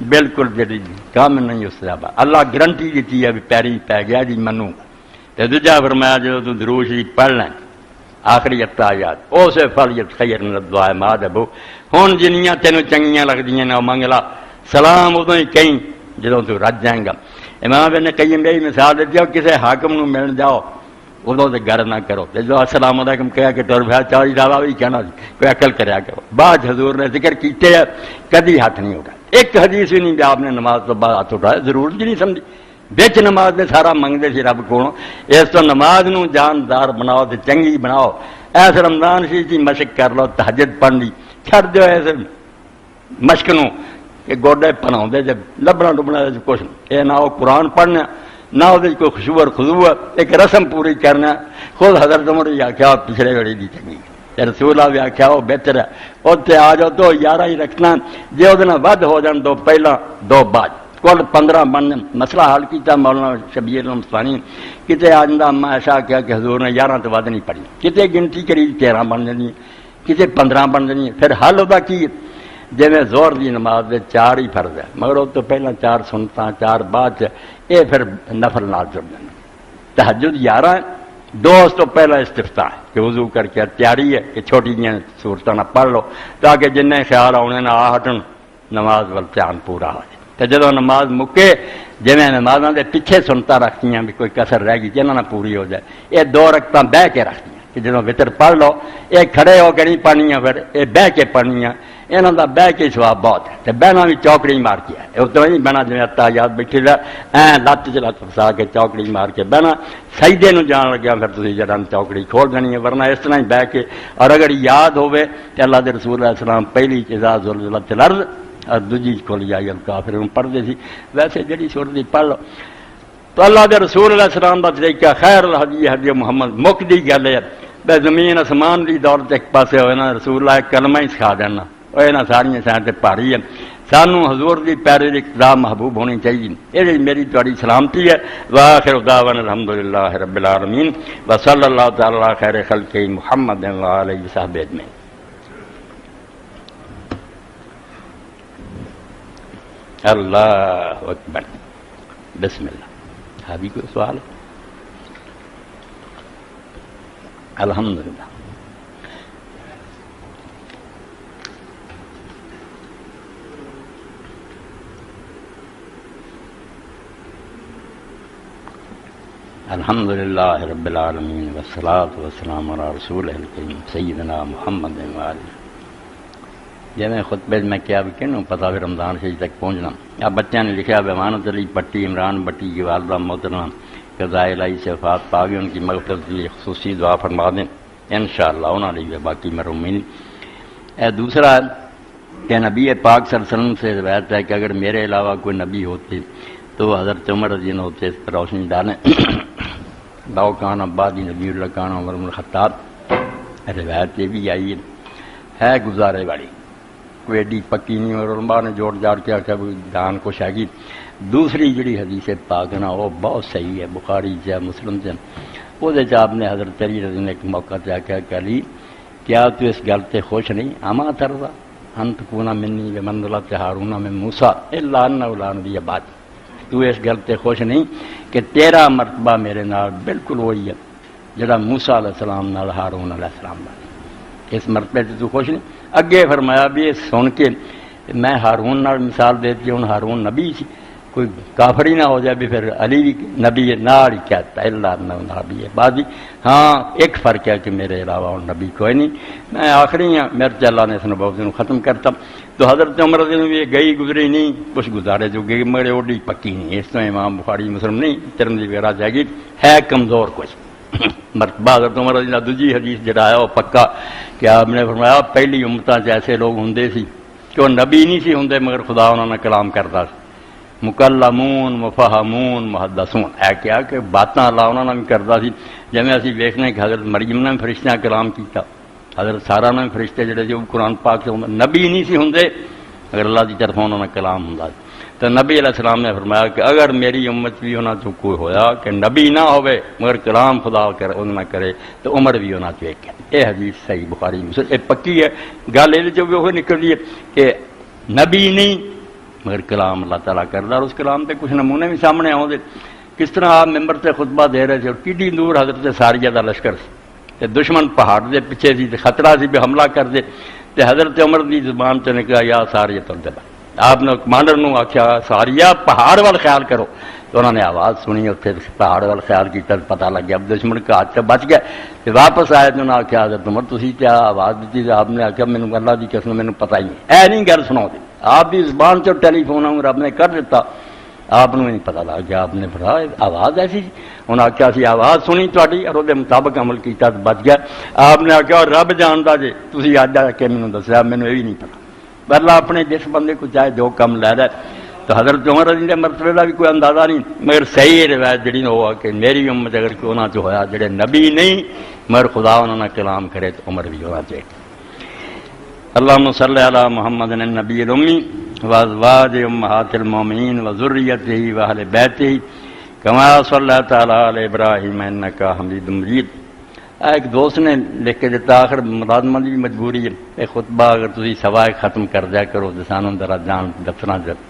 [SPEAKER 1] بالکل جڑی کام نہیں اس طرح اللہ گارنٹی دیتی ہے بھی پیری پی گیا جی منو تے دوجا فرمایا جو تو درود شریف پڑھ لیں آخری اتحیات اسے فلیت خیر من الدعاء ما دبو ہن جنیاں تینوں چنگیاں لگدیاں نے منگلا سلام ادو ہی کہیں جدوں تو رج جائیں گا امام ابن قیم یہ مثال دیتی ہے کسی حاکم نو ملن جاؤ ادو تو گھر نہ کرو جو السلام علیکم کہہ کے ٹر پیا چوری صاحب بھی کہنا کوئی عقل کریا کرو بعد حضور نے ذکر کیتے ہے کدی ہاتھ نہیں اٹھا ایک حدیث بھی نہیں بھی آپ نے نماز تو بعد ہاتھ اٹھایا ضرورت جی نہیں سمجھی بچ نماز میں سارا منگتے سی رب کو اس تو نماز نو جاندار بناؤ تو چنگی بناؤ ایس رمضان شریف کی مشق کر لو تہجد پڑھ لی چھڑ دو ایس مشق نو کہ گوڈے پناؤ جب لبنا ڈبنا کچھ یہ نہ وہ قرآن پڑھنا نہ وہ کوئی خوشبو اور خضو ایک رسم پوری کرنا خود حضرت عمر بھی آخیا پچھلے گھڑی دی چنگی رسول بھی آخیا وہ بہتر ہے اتنے آ جاؤ تو 11 ہی رکھنا جی وہ ود ہو جان دو پہلا دو بعد کل 15 بن مسئلہ حل کیا مولانا شبیر المستانی کتنے آ جا میں ایسا کیا کہ حضور نے 11 تو ود نہیں پڑھی کتنے گنتی کری 13 بن جانی کتنے 15 بن جانی پھر حل ہوتا کی جی میں زور دی نماز دے 4 ہی فرض ہے مگر وہ تو پہلا 4 سنتا 4 بعد یہ پھر نفل نال جڑ جانا تہجد 11 2 اس تو پہلا استفتاح ہے کہ وضو کر کے تیاری ہے کہ چھوٹی جی صورتوں نہ پڑھ لو تاکہ جن خیال آنے نہ آ ہٹن نماز وال دھیان پورا ہو جائے تو جب نماز مکے جی میں نمازوں کے پیچھے سنتا رکھتی ہیں بھی کوئی کسر رہ گئی جنہوں نے پوری ہو جائے یہ 2 رکعتاں بہ کے رکھتی ہیں کہ جدوں وطر پڑھ لو یہ کھڑے ہو کے نہیں پڑھنی پھر یہ بہ کے پڑھنی یہاں کا بہ کے سواب بہت ہے تو بہنا بھی چوکڑی مار کے ہے تو نہیں بہنا جی تاجات بیٹھی رہا لت چ لت فسا کے چوکڑی مار کے بہنا سجدے نو جان لگیا پھر تھی جڑا چوکڑی کھول دینی ہے ورنہ اس طرح ہی بہ کے اور اگر یاد ہوئے تو اللہ کے رسول علیہ السلام پہلی اذا زلزلت الارض اور دوجی کھول جائے کافر پڑھتے سی ویسے جڑی سورت پڑھ لو تو اللہ کے رسول علیہ السلام کا طریقہ خیر الحدی حدی محمد مک دی گل ہے بے زمین آسمان کی دولت ایک پاسے ہوئے نا رسول اللہ کلمہ ہی سکھا دینا وہ یہاں ساری سائن بھاری ہے سانو حضور کی پیرے کی اقتداء محبوب ہونی چاہیے یہ میری تاری سلامتی ہے وآخر دعوانا الحمدللہ رب العالمین وصلی اللہ تعالی خیر خلق محمد وآلہ وصحبہ اجمعین اللہ اکبر بسم اللہ ابھی کوئی سوال ہے الحمدللہ الحمدللہ رب العالمین والصلاة والسلام علی رسولہ الکریم سیدنا محمد وآلہ جی میں خطبے میں کیا بھی کہنا پتا بھی رمضان شریف تک پہنچنا اب بچوں نے لکھا بمانت علی پٹی عمران بٹی کی والدہ محترمہ قضاء الہی سے وفات پاوی ان کی مغفرت کے لیے خصوصی دعا فرما دیں انشاءاللہ انہوں نے باقی مرحومین دوسرا کہ نبی پاک صلی اللہ علیہ وسلم سے روایت ہے کہ اگر میرے علاوہ کوئی نبی ہوتے تو حضرت عمر رضی اللہ ہوتے اس پر روشنی ڈالیں باؤ کان عبادی نبی اللہ کان عمر بن الخطاب روایت یہ بھی آئی ہے گزارے والی کوئی ایڈی پکی نہیں اور علماء نے جوڑ جاڑ کے آخیا جان کچھ ہے گی دوسری جڑی حدیث پاک نا وہ بہت صحیح ہے بخاری سے مسلم سے وہ آپ نے حضرت علی رضی نے ایک موقع پہ آخیا کہ علی کیا تو اس گل سے خوش نہیں اما ترضا ان تکون منی بمنزلۃ ہارون من موسیٰ الا انہ لا نبی بعد تو اس گل سے خوش نہیں کہ تیرا مرتبہ میرے نال بالکل وہی ہے جڑا موسیٰ علیہ السلام نال ہارون علیہ السلام نال اس مرتبے سے تو خوش نہیں اگے فرمایا بھی یہ سن کے میں ہارون نال مثال دیتی ہوں ہارون نبی سی کوئی کافر ہی نہ ہو جائے بھی پھر علی بھی نبی نال ہی کہتا ہے اللہ نبی ہے بازی ہاں ایک فرق ہے کہ میرے علاوہ اور نبی کوئی نہیں میں آخری ہاں میرے اللہ نے اس نبوت کو ختم کرتا تو حضرت عمر رضی اللہ عنہ یہ گئی گزری نہیں کچھ گزارے جو گئی میرے اوڈی پکی نہیں اس طرح امام بخاری مسلم نہیں ترمذی وغیرہ جائے گی ہے کمزور کچھ مرتبہ حضرت عمر رضی اللہ دوجی حدیث جڑا ہے وہ پکا کہ آپ نے فرمایا پہلی امتاں ایسے لوگ ہوں سی کہ وہ نبی نہیں سی ہوں مگر خدا انہوں نے کلام کرتا سی مکلمون مفہمون محدثون ہے کیا کہ باتاں اللہ انہوں نے بھی کرتا سی جیسے اسی ویکھنے کہ حضرت مریم نے فرشتیاں کلام کیتا حضرت سارا نے فرشتے جڑے سی وہ قرآن پاک سے نبی نہیں سی ہوں اگر اللہ کی طرف انہوں نے کلام ہوں تو نبی علیہ السلام نے فرمایا کہ اگر میری امت بھی ہونا تو کوئی ہویا کہ نبی نہ ہوئے مگر کلام خدا نہ کرے تو عمر بھی ہونا چاہیے یہ حدیث صحیح بخاری مسلم یہ پکی ہے گل یہ جو وہ نکلی ہے کہ نبی نہیں مگر کلام اللہ تعالیٰ کرتا اور اس کلام پہ کچھ نمونے بھی سامنے آؤ کس طرح آپ ممبر سے خطبہ دے رہے تھے اور کڈی دور حضرت ساریہ کا لشکر سی دشمن پہاڑ دے پیچھے سی خطرہ سی بھی حملہ کر دے تو حضرت عمر کی زبان سے نکلا یا ساریہ تل دے آپ نے کمانڈر نو آخیا ساریہ پہاڑ وال خیال کرو تو انہوں نے آواز سنی، اتنے پہاڑ وال خیال کیا، پتہ لگ گیا دشمن کا ہاتھ سے بچ گیا، تو واپس آئے تو انہوں نے آخیا حضرت عمر تسی کیا آواز دیتی؟ تو آپ نے آخیا مینوں اللہ کی قسم مینوں پتہ ہی نہیں، اے نہیں گل سناؤ دی، آپ کی زبان چ ٹیلی فون رب نے کر دیتا، آپ نے نہیں پتا لگ گیا، آپ نے پڑھا آواز ایسی، انہیں آخیا اسی آواز سنی تاری اور وہ مطابق عمل کیا تو بچ گیا۔ آپ نے آخیا رب جانتا جی، تھی اج آ کے مینوں دسیا، مینوں یہ بھی نہیں پتا۔ اللہ اپنے جس بندے کو چاہے جو کم لے لے، تو حضرت عمر رضی کے مرتبے کا بھی کوئی اندازہ نہیں، مگر صحیح روایت جڑی ہوا کہ میری امت اگر کوئی انہوں چ ہوا جڑے نبی نہیں مگر خدا انہوں نے کلام کرے تو عمر بھی ہونا چاہیے۔ اللہم صلی علی محمد النبی الامی وازواج امہات المومنین وذریتہ واہل بیتہ کما صلیت علی ابراہیم انک حمید مجید۔ ایک دوست نے لکھ کے دیتا، آخر ملازمت بھی مجبوری ہے، یہ خطبہ اگر تسی سوائے ختم کر دیا کرو تو سانوں ذرا جان دفنا جب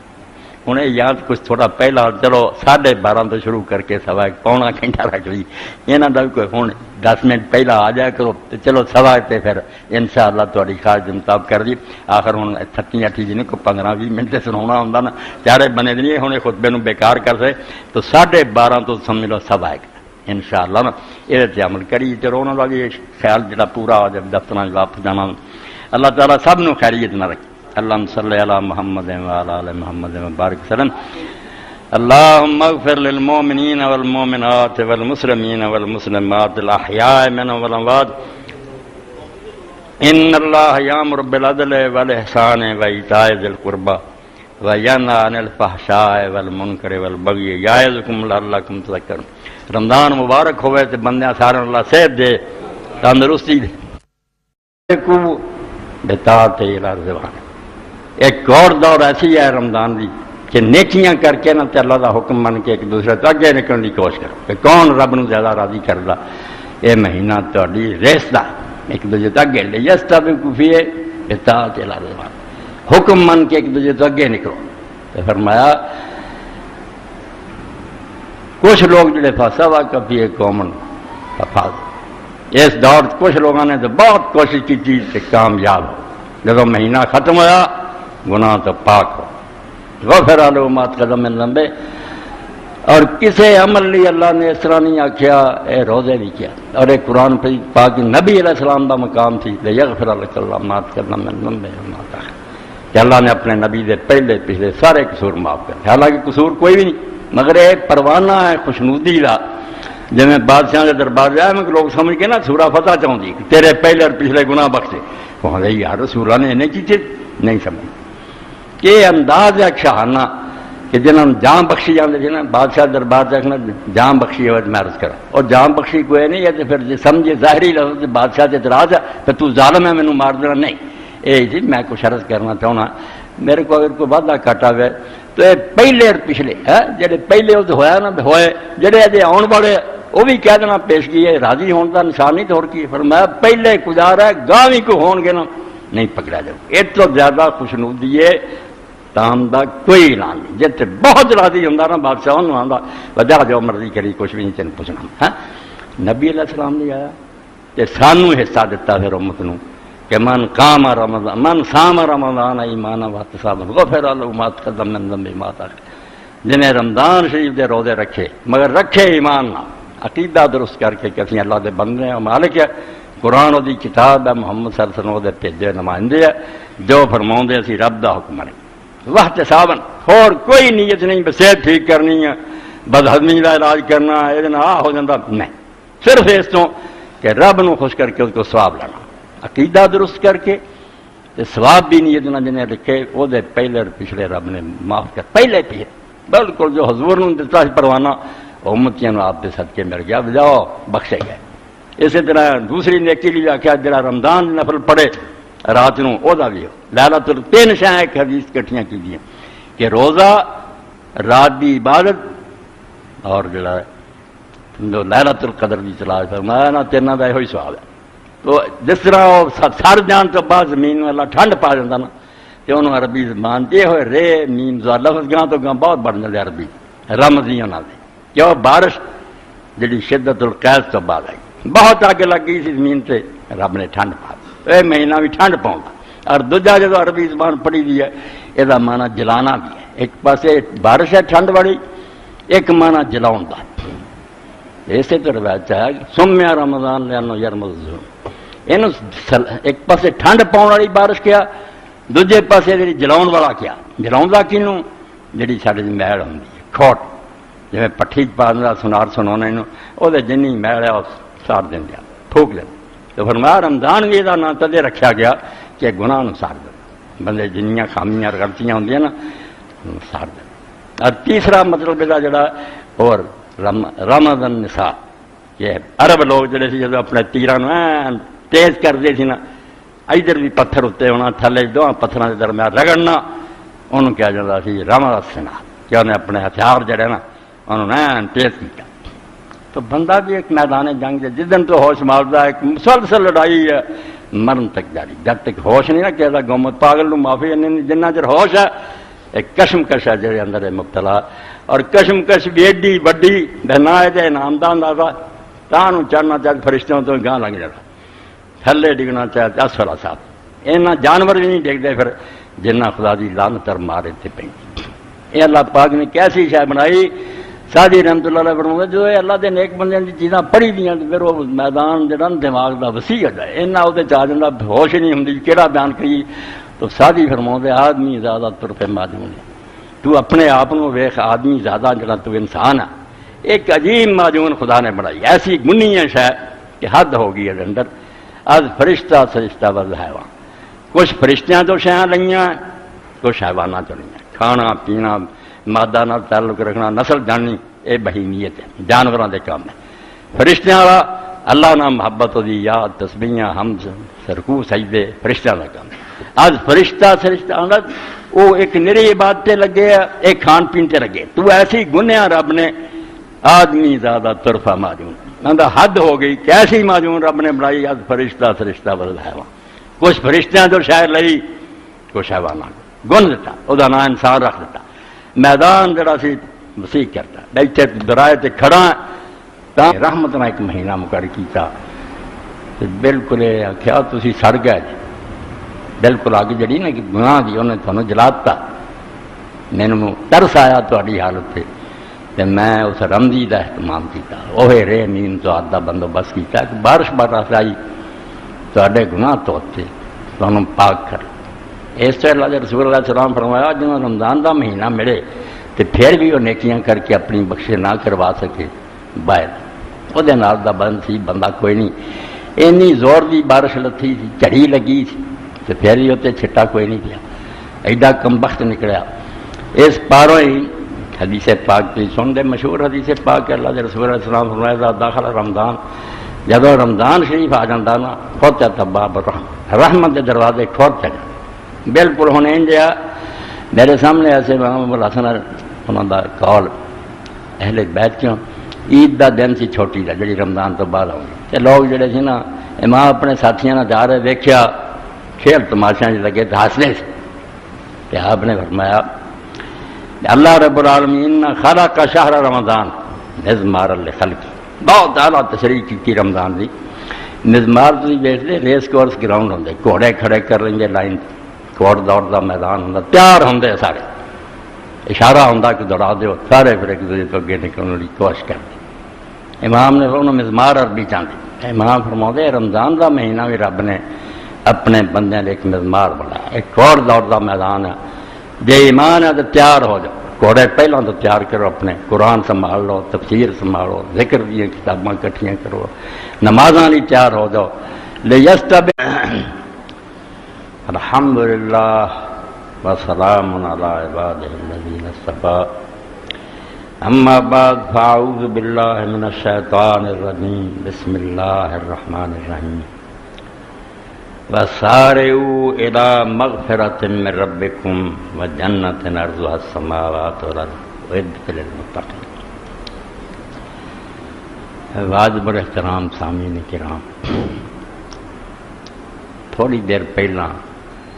[SPEAKER 1] انہیں یاد کچھ تھوڑا پہلا، چلو 12:30 تو شروع کر کے سوائے پونا گھنٹہ رکھ لی، یہاں کا بھی کوئی ہوں 10 منٹ پہلا آ جایا کرو تو چلو سوائے تے پھر انشاءاللہ تہاڈی خواہش کے مطابق کر دی۔ آخر ہوں 37 جی کو 15-20 منٹ سے سنا ہوں نا، چارے بنے نہیں ہوں خطبے نو بیکار کر سکے، تو 12:30 تو سمجھ لو سوائے انشاءاللہ نا یہ عمل کری، چلو انہوں کا بھی خیال جڑا پورا ہو جب دفتر واپس جانا۔ اللہ تعالیٰ سب نو خیریت نہ رکھے۔ اللہم صلی علی محمد وعلی آل محمد وبارک وسلم۔ اللہم اغفر للمؤمنین والمؤمنات والمسلمین والمسلمات الاحیاء منهم والاموات ان اللہ یامر بالعدل والاحسان وایتاء ذی القربى وینہی عن الفحشاء والمنکر والبغی یعظکم لعلکم تذکرون۔ رمضان مبارک ہوئے تو بندیاں سارے اللہ صحت دے، تندرستی دے، بطاعت الرضوان۔ ایک اور دور ایسی ہے رمضان دی کہ نیکیاں کر کے نہ اللہ دا حکم من کے ایک دوسرے تو اگے نکلنے کی کوشش کرو کہ کون رب نو زیادہ راضی کردا۔ یہ مہینہ تہاڈی ریس دا ایک دوسرے تو اگے لے یستبقوا فیہ بطاعت الرضوان، حکم من کے ایک دوسرے تو اگے نکلو۔ تو فرمایا کچھ لوگ جڑے فسوا کفی قومن فاز، اس دور کچھ لوگوں نے تو بہت کوشش کی کہ کامیاب ہو، جب مہینہ ختم ہوا گناہ تو پاک ہو، غفر له ما تقدم من ذنبه۔ اور کسی عمل لی اللہ نے اس طرح نہیں آکھیا اے روزے نہیں کیا، اور ایک قرآن پاک نبی علیہ السلام کا مقام تھی لیغفر لک اللہ ما تقدم من ذنبه وما تأخر، کہ اللہ نے اپنے نبی دے پہلے پچھلے سارے قصور معاف کر، حالانکہ قصور کوئی بھی نہیں، مگر ایک پروانہ ہے خوشنودی کا، جی میں بادشاہ کے دربار جایا میں لوگ سمجھ کے نا سورہ فتح چاہتی تیرے پہلے اور پچھلے گناہ بخشے، کہاں گئی یار رسولہ نے انہیں کی چیز نہیں سمجھ۔ یہ انداز ہے شاہانہ کہ جنہوں نے جان بخشی جاتے تھے نا بادشاہ دربار دیکھنا جان بخشی ہوئے میں عرض کرا، اور جان بخشی کوئی نہیں ہے تو پھر جی سمجھے ظاہری لفظ بادشاہ سے اعتراض ہے پھر تو ظالم ہے مینوں مار دینا، نہیں یہ جی میں کچھ عرض کرنا چاہنا، میرے کو اگر کوئی وعدہ کاٹا ہوئے تو یہ پہلے اور پچھلے جڑے پہلے وہ ہویا نا ہوئے، جڑے اجے آن والے وہ بھی کہہ دینا پیش کی ہے، راضی ہونے کا نشان نہیں تو کی فرمایا پہلے گزارا ہے گاہ بھی کو ہون گے نا نہیں پکڑا جاؤ۔ اس تو زیادہ خوشنودی ہے تام دا کوئی اعلان نہیں، جیسے بہت راضی ہوں نا بادشاہ انہوں آتا وجہ جو مرضی کری کچھ بھی نہیں تین پوچھنا۔ نبی علیہ السلام نے آیا کہ سانو حصہ دیتا پھر امت نو کہ من قام رمضان من صام رمضان ایمانا واحتسابا غفر له ما تقدم من ذنبه ما تأخر، جنہیں رمضان شریف دے روزے رکھے مگر رکھے ایمان نہ، عقیدہ درست کر کے کہ اللہ دے بندے ہیں مالک ہے، قرآن دی کتاب ہے، محمد صلی اللہ علیہ وسلم دے بھیجے نمائندے ہے، جو فرماؤندے اسی رب دا حکم ہے واحتسابا، اور کوئی نیت نہیں بس صحت ٹھیک کرنی ہے، بدہضمی کا علاج کرنا یہ ہو جاتا نہیں، صرف اس تو کہ رب نو خوش کر کے اس کو ثواب لینا، عقیدہ درست کر کے ثواب بھی نیت نہ جنہیں رکھے وہ دے پہلے اور پچھلے رب نے معاف کر، پہلے پچھلے بالکل جو حضور نے دتا پروانہ امتیاں آپ کے صدقے مل گیا بجاؤ بخشے گئے۔ اسی طرح دوسری نیکی لی آخیا جڑا رمضان نفل پڑھے رات نو او دا بھی ہو ليلۃ تین شاہ ایک حدیث کٹھیاں کی دیا کہ روزہ رات دی عبادت اور جڑا جو ليلۃ القدر دی تلاش فرمایا نا تینوں کا یہ سواب ہے۔ تو جس طرح وہ سر جان تو بعد زمین والا ٹھنڈ پا جاتا نا تو انہوں عربی زبان یہ ہوئے رے میم لفظ گاں تو گاں بہت بڑھ جاتے عربی رمضیاں نہ دے کیوں بارش جڑی شدت القیض تو بعد آئی بہت آگے لگ گئی سی زمین سے رب نے ٹھنڈ پا دی، یہ مہینہ بھی ٹھنڈ پاؤں گا۔ اور دوجا جب عربی زبان پڑھی دی ہے یہ معنی جلانا بھی ہے، ایک پاسے بارش ہے ٹھنڈ والی، ایک معنی جلاؤن دا، اسی تو روایت ہے سمیا رمضان لانو یرمز، ایک پاسے ٹھنڈ پاؤن والی بارش کیا، دوجے پاسے جی جلاؤن والا کیا، جلاؤن دا کینوں جی ساری میل ہوتی ہے کھوٹ، جی پٹھی پا دا سنار سنا وہ جنی میل ہے وہ سار دیں پھوک دیں، تو فرمایا رمضان بھی یہ نام تدے رکھا گیا کہ گناہ نو سار دیں، بندے جنیاں خامیاں غلطیاں ہوندیاں نا سار دیں۔ اور تیسرا مطلب یہ جڑا اور رمض النساء، یہ عرب لوگ جڑے سی جب اپنے تیران تیز کرتے سی نا، ادھر بھی پتھر اتنے ہونا، تھلے دونوں پتھروں کے درمیان رگڑنا، انہوں کیا جاتا سی رمض السنا، کہ انہیں اپنے ہتھیار جڑے نا انہوں نے تیز کیا۔ تو بندہ بھی ایک میدان جنگ جدن تو ہوش مارتا، ایک مسلسل لڑائی ہے مرن تک جاری، جب تک ہوش نہیں نا کہتا گومت پاگل نو معافی جنہ چر ہوش ہے، ایک کشمکش ہے جڑے اندر ہے مبتلا، اور کشمکش بھی ایڈی وڈی نہ ہے انعام دا اندازہ، تاں چڑھنا چاہے فرشتوں تو گاہ لگ جاتا، تھلے ڈگنا چاہے اسفلا صاحب، اینا جانور بھی نہیں ڈگتے پھر جنہ خدا دی لعنت اور مارے تھے پہ۔ یہ اللہ پاک نے کیسی شے بنائی، سادی رحمت اللہ علیہ فرماتا جو اللہ دے نیک بندیاں دی چیزاں پڑھی دیاں پھر وہ میدان جڑا دماغ دا وسیع ہے، اینا وہ چاہ جاتا ہوش نہیں ہوندی کیڑا بیان کری۔ تو سادی فرماتے آدمی زیادہ طرف معجون ہے، تو اپنے آپ کو ویخ آدمی زیادہ جڑا تو انسان ہے، ایک عجیب معجون خدا نے بنائی، ایسی گنی ہے شاید کہ حد ہوگی ہے اندر، از فرشتہ سرشتہ وز حیوان، کچھ فرشتیاں تو شیاں لئیاں، کچھ حیوانات تو لئیاں، کھانا پینا مادہ نہ تعلق رکھنا نسل جاننی یہ بہیمیت ہے، جانوراں دے کام ہے۔ فرشتیاں والا اللہ نہ محبت دی یاد تسبیحاں حمد سرکوع سجدے فرشتیاں دا کام ہے۔ آج فرشتہ سرشتہ وہ ایک نری عبادت تے لگے ایک کھان پین تے لگے، تو ایسی گنیا رب نے آدمی زیادہ طرفہ معجون، حد ہو گئی، کیسی معجون رب نے بنائی، آج فرشتہ سرشتہ بدل حیوان، کچھ فرشتیاں تو شاید لئی کچھ حیوانات گن دیتا، وہ نام انسان رکھ دیتا، میدان جڑا سی وسیع کرتا، بیٹھے درائے تے کھڑا رحمت نہ ایک مہینہ مقرر کیتا، بالکل آخیا تسی سڑ گئے جی، بالکل اگ جڑی نا کہ گناہ دی انہیں تھانوں جلاتا، مینوں ترس آیا تہاڈی حالت تے میں اس رمضی دا اہتمام کیتا، اوہے رے نیند تو آدھا بندوبست کیتا کہ بارش برس آئی تہاڈے گناہ توتے تانوں پاک کر۔ اس سے اللہ رسول اللہ علیہ وسلم فرمایا جنہوں رمضان دا مہینہ ملے تو پھر بھی وہ نیکیاں کر کے اپنی بخشے نہ کروا سکے باہر، وہ نال دا بند سی بندہ کوئی نہیں، اینی زور دی بارش لتھی سی، جھڑی لگی سی تو پھر ہی اتنے چھٹا کوئی نہیں پیا، ایڈا کم بخت نکلیا۔ اس پاروں ہی حدیث پاک کی سن دے مشہور حدیث پاک کہ اللہ کے رسول علیہ السلام فرمایا داخل رمضان، جب رمضان شریف آ جاتا نا فتحت باب الرحمت، رحمت کے دروازے کھول چلے بالکل۔ ہوں انجیا میرے سامنے ایسے امام الحسن انہوں کا کال اہل بیت کیوں عید دا دن سی چھوٹی دا جڑی رمضان تو بعد آؤں تے لوگ جڑے سی نا امام اپنے ساتھیاں نہ جا رہے دیکھیا کھیل تماشیاں لگے تو ہنسنے سے، کہ آپ نے فرمایا اللہ رب العالمین خلق شہر رمضان مزمار لخلق، بہت اعلیٰ تشریح کی رمضان دی۔ مزمار تھی دیکھتے ریس کورس گراؤنڈ ہوندے، گھوڑے کھڑے کر لیں گے لائن، گھوڑ دوڑ دا میدان ہوندا، تیار ہوندے سارے، اشارہ ہوندا کہ دوڑا دیو، سارے پھر ایک دوسرے تو اگے نکلنے کی کوشش کرتے۔ امام نے انہوں مزمار عربی چاہتے، امام فرماتے رمضان دا مہینہ بھی رب نے اپنے بندے نے ایک مزمار بنایا، ایک گھوڑ دوڑ دا میدان ہے، جے ایمان ہے تو تیار ہو جاؤ، گھوڑے پہلوں تو تیار کرو، اپنے قرآن سنبھال لو، تفسیر سنبھالو، ذکر دیا کتاباں کٹھیاں کرو، نمازاں لی تیار ہو جاؤ۔ لیستبق الحمدللہ وسلام علی عبادہ الذین اصطفیٰ، اما بعد فاعوذ باللہ من الشیطان الرجیم، بسم اللہ الرحمن الرحیم، وَسَارِعُوا إِلَىٰ مَغْفِرَةٍ مِّن رَّبِّكُمْ وَجَنَّةٍ عَرْضُهَا السَّمَاوَاتُ وَالْأَرْضُ أُعِدَّتْ لِلْمُتَّقِينَ۔ واجب الاحترام سامعین کرام، تھوڑی دیر پہلا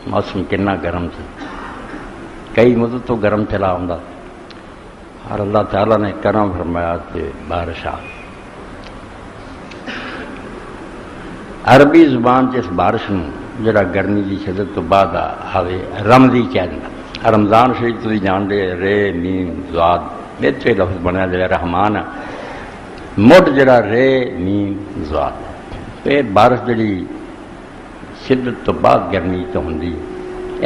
[SPEAKER 1] موسم کنا گرم سے، کئی مدت تو گرم چلا ہوندا، اور اللہ تعالیٰ نے کرم فرمایا کہ بارش آ۔ عربی زبان اس بارش میں جڑا گرمی کی شدت تو بعد آوے رمضی کہہ دینا، رمضان شریف تو جان دے رے میم زاد یہ لفظ بنیا جڑا رحمان مڈ جڑا رے میم زوال یہ بارش جڑی شدت تو بعد گرمی تو ہوندی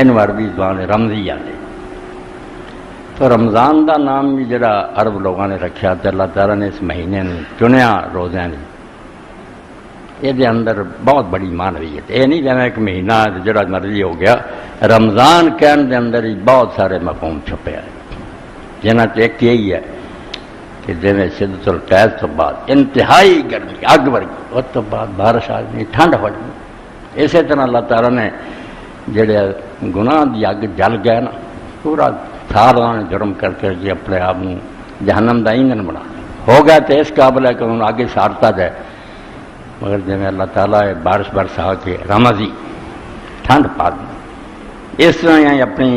[SPEAKER 1] انہوں عربی زبان رمضی آتے تو رمضان دا نام بھی جڑا عرب لوگوں نے رکھا تو اللہ تعالیٰ نے اس مہینے نے چنیا روزے نے یہ اندر بہت بڑی معنویت ہے۔ یہ نہیں جانا ایک مہینہ جڑا مرضی ہو گیا، رمضان کہنے دے اندر ہی بہت سارے مفہوم چھپے ہیں جنہاں تو ایک یہی ہے کہ جنہیں شدت القید تو بعد انتہائی گرمی اگ ورگی اس تو بعد بارش آ گئی ٹھنڈ ہو گئی۔ اسی طرح اللہ تعالیٰ نے جڑے گناہ دی اگ جل گئے نا پورا سارا جرم کر کے اپنے آپ جہنم دا ایندھن بنا ہو گیا تو اس قابل ہے کہ انہوں نے آگے سارتا جائے، مگر جب اللہ تعالیٰ بارش برسا کے رمضی ٹھنڈ پا دی اس طرح اپنی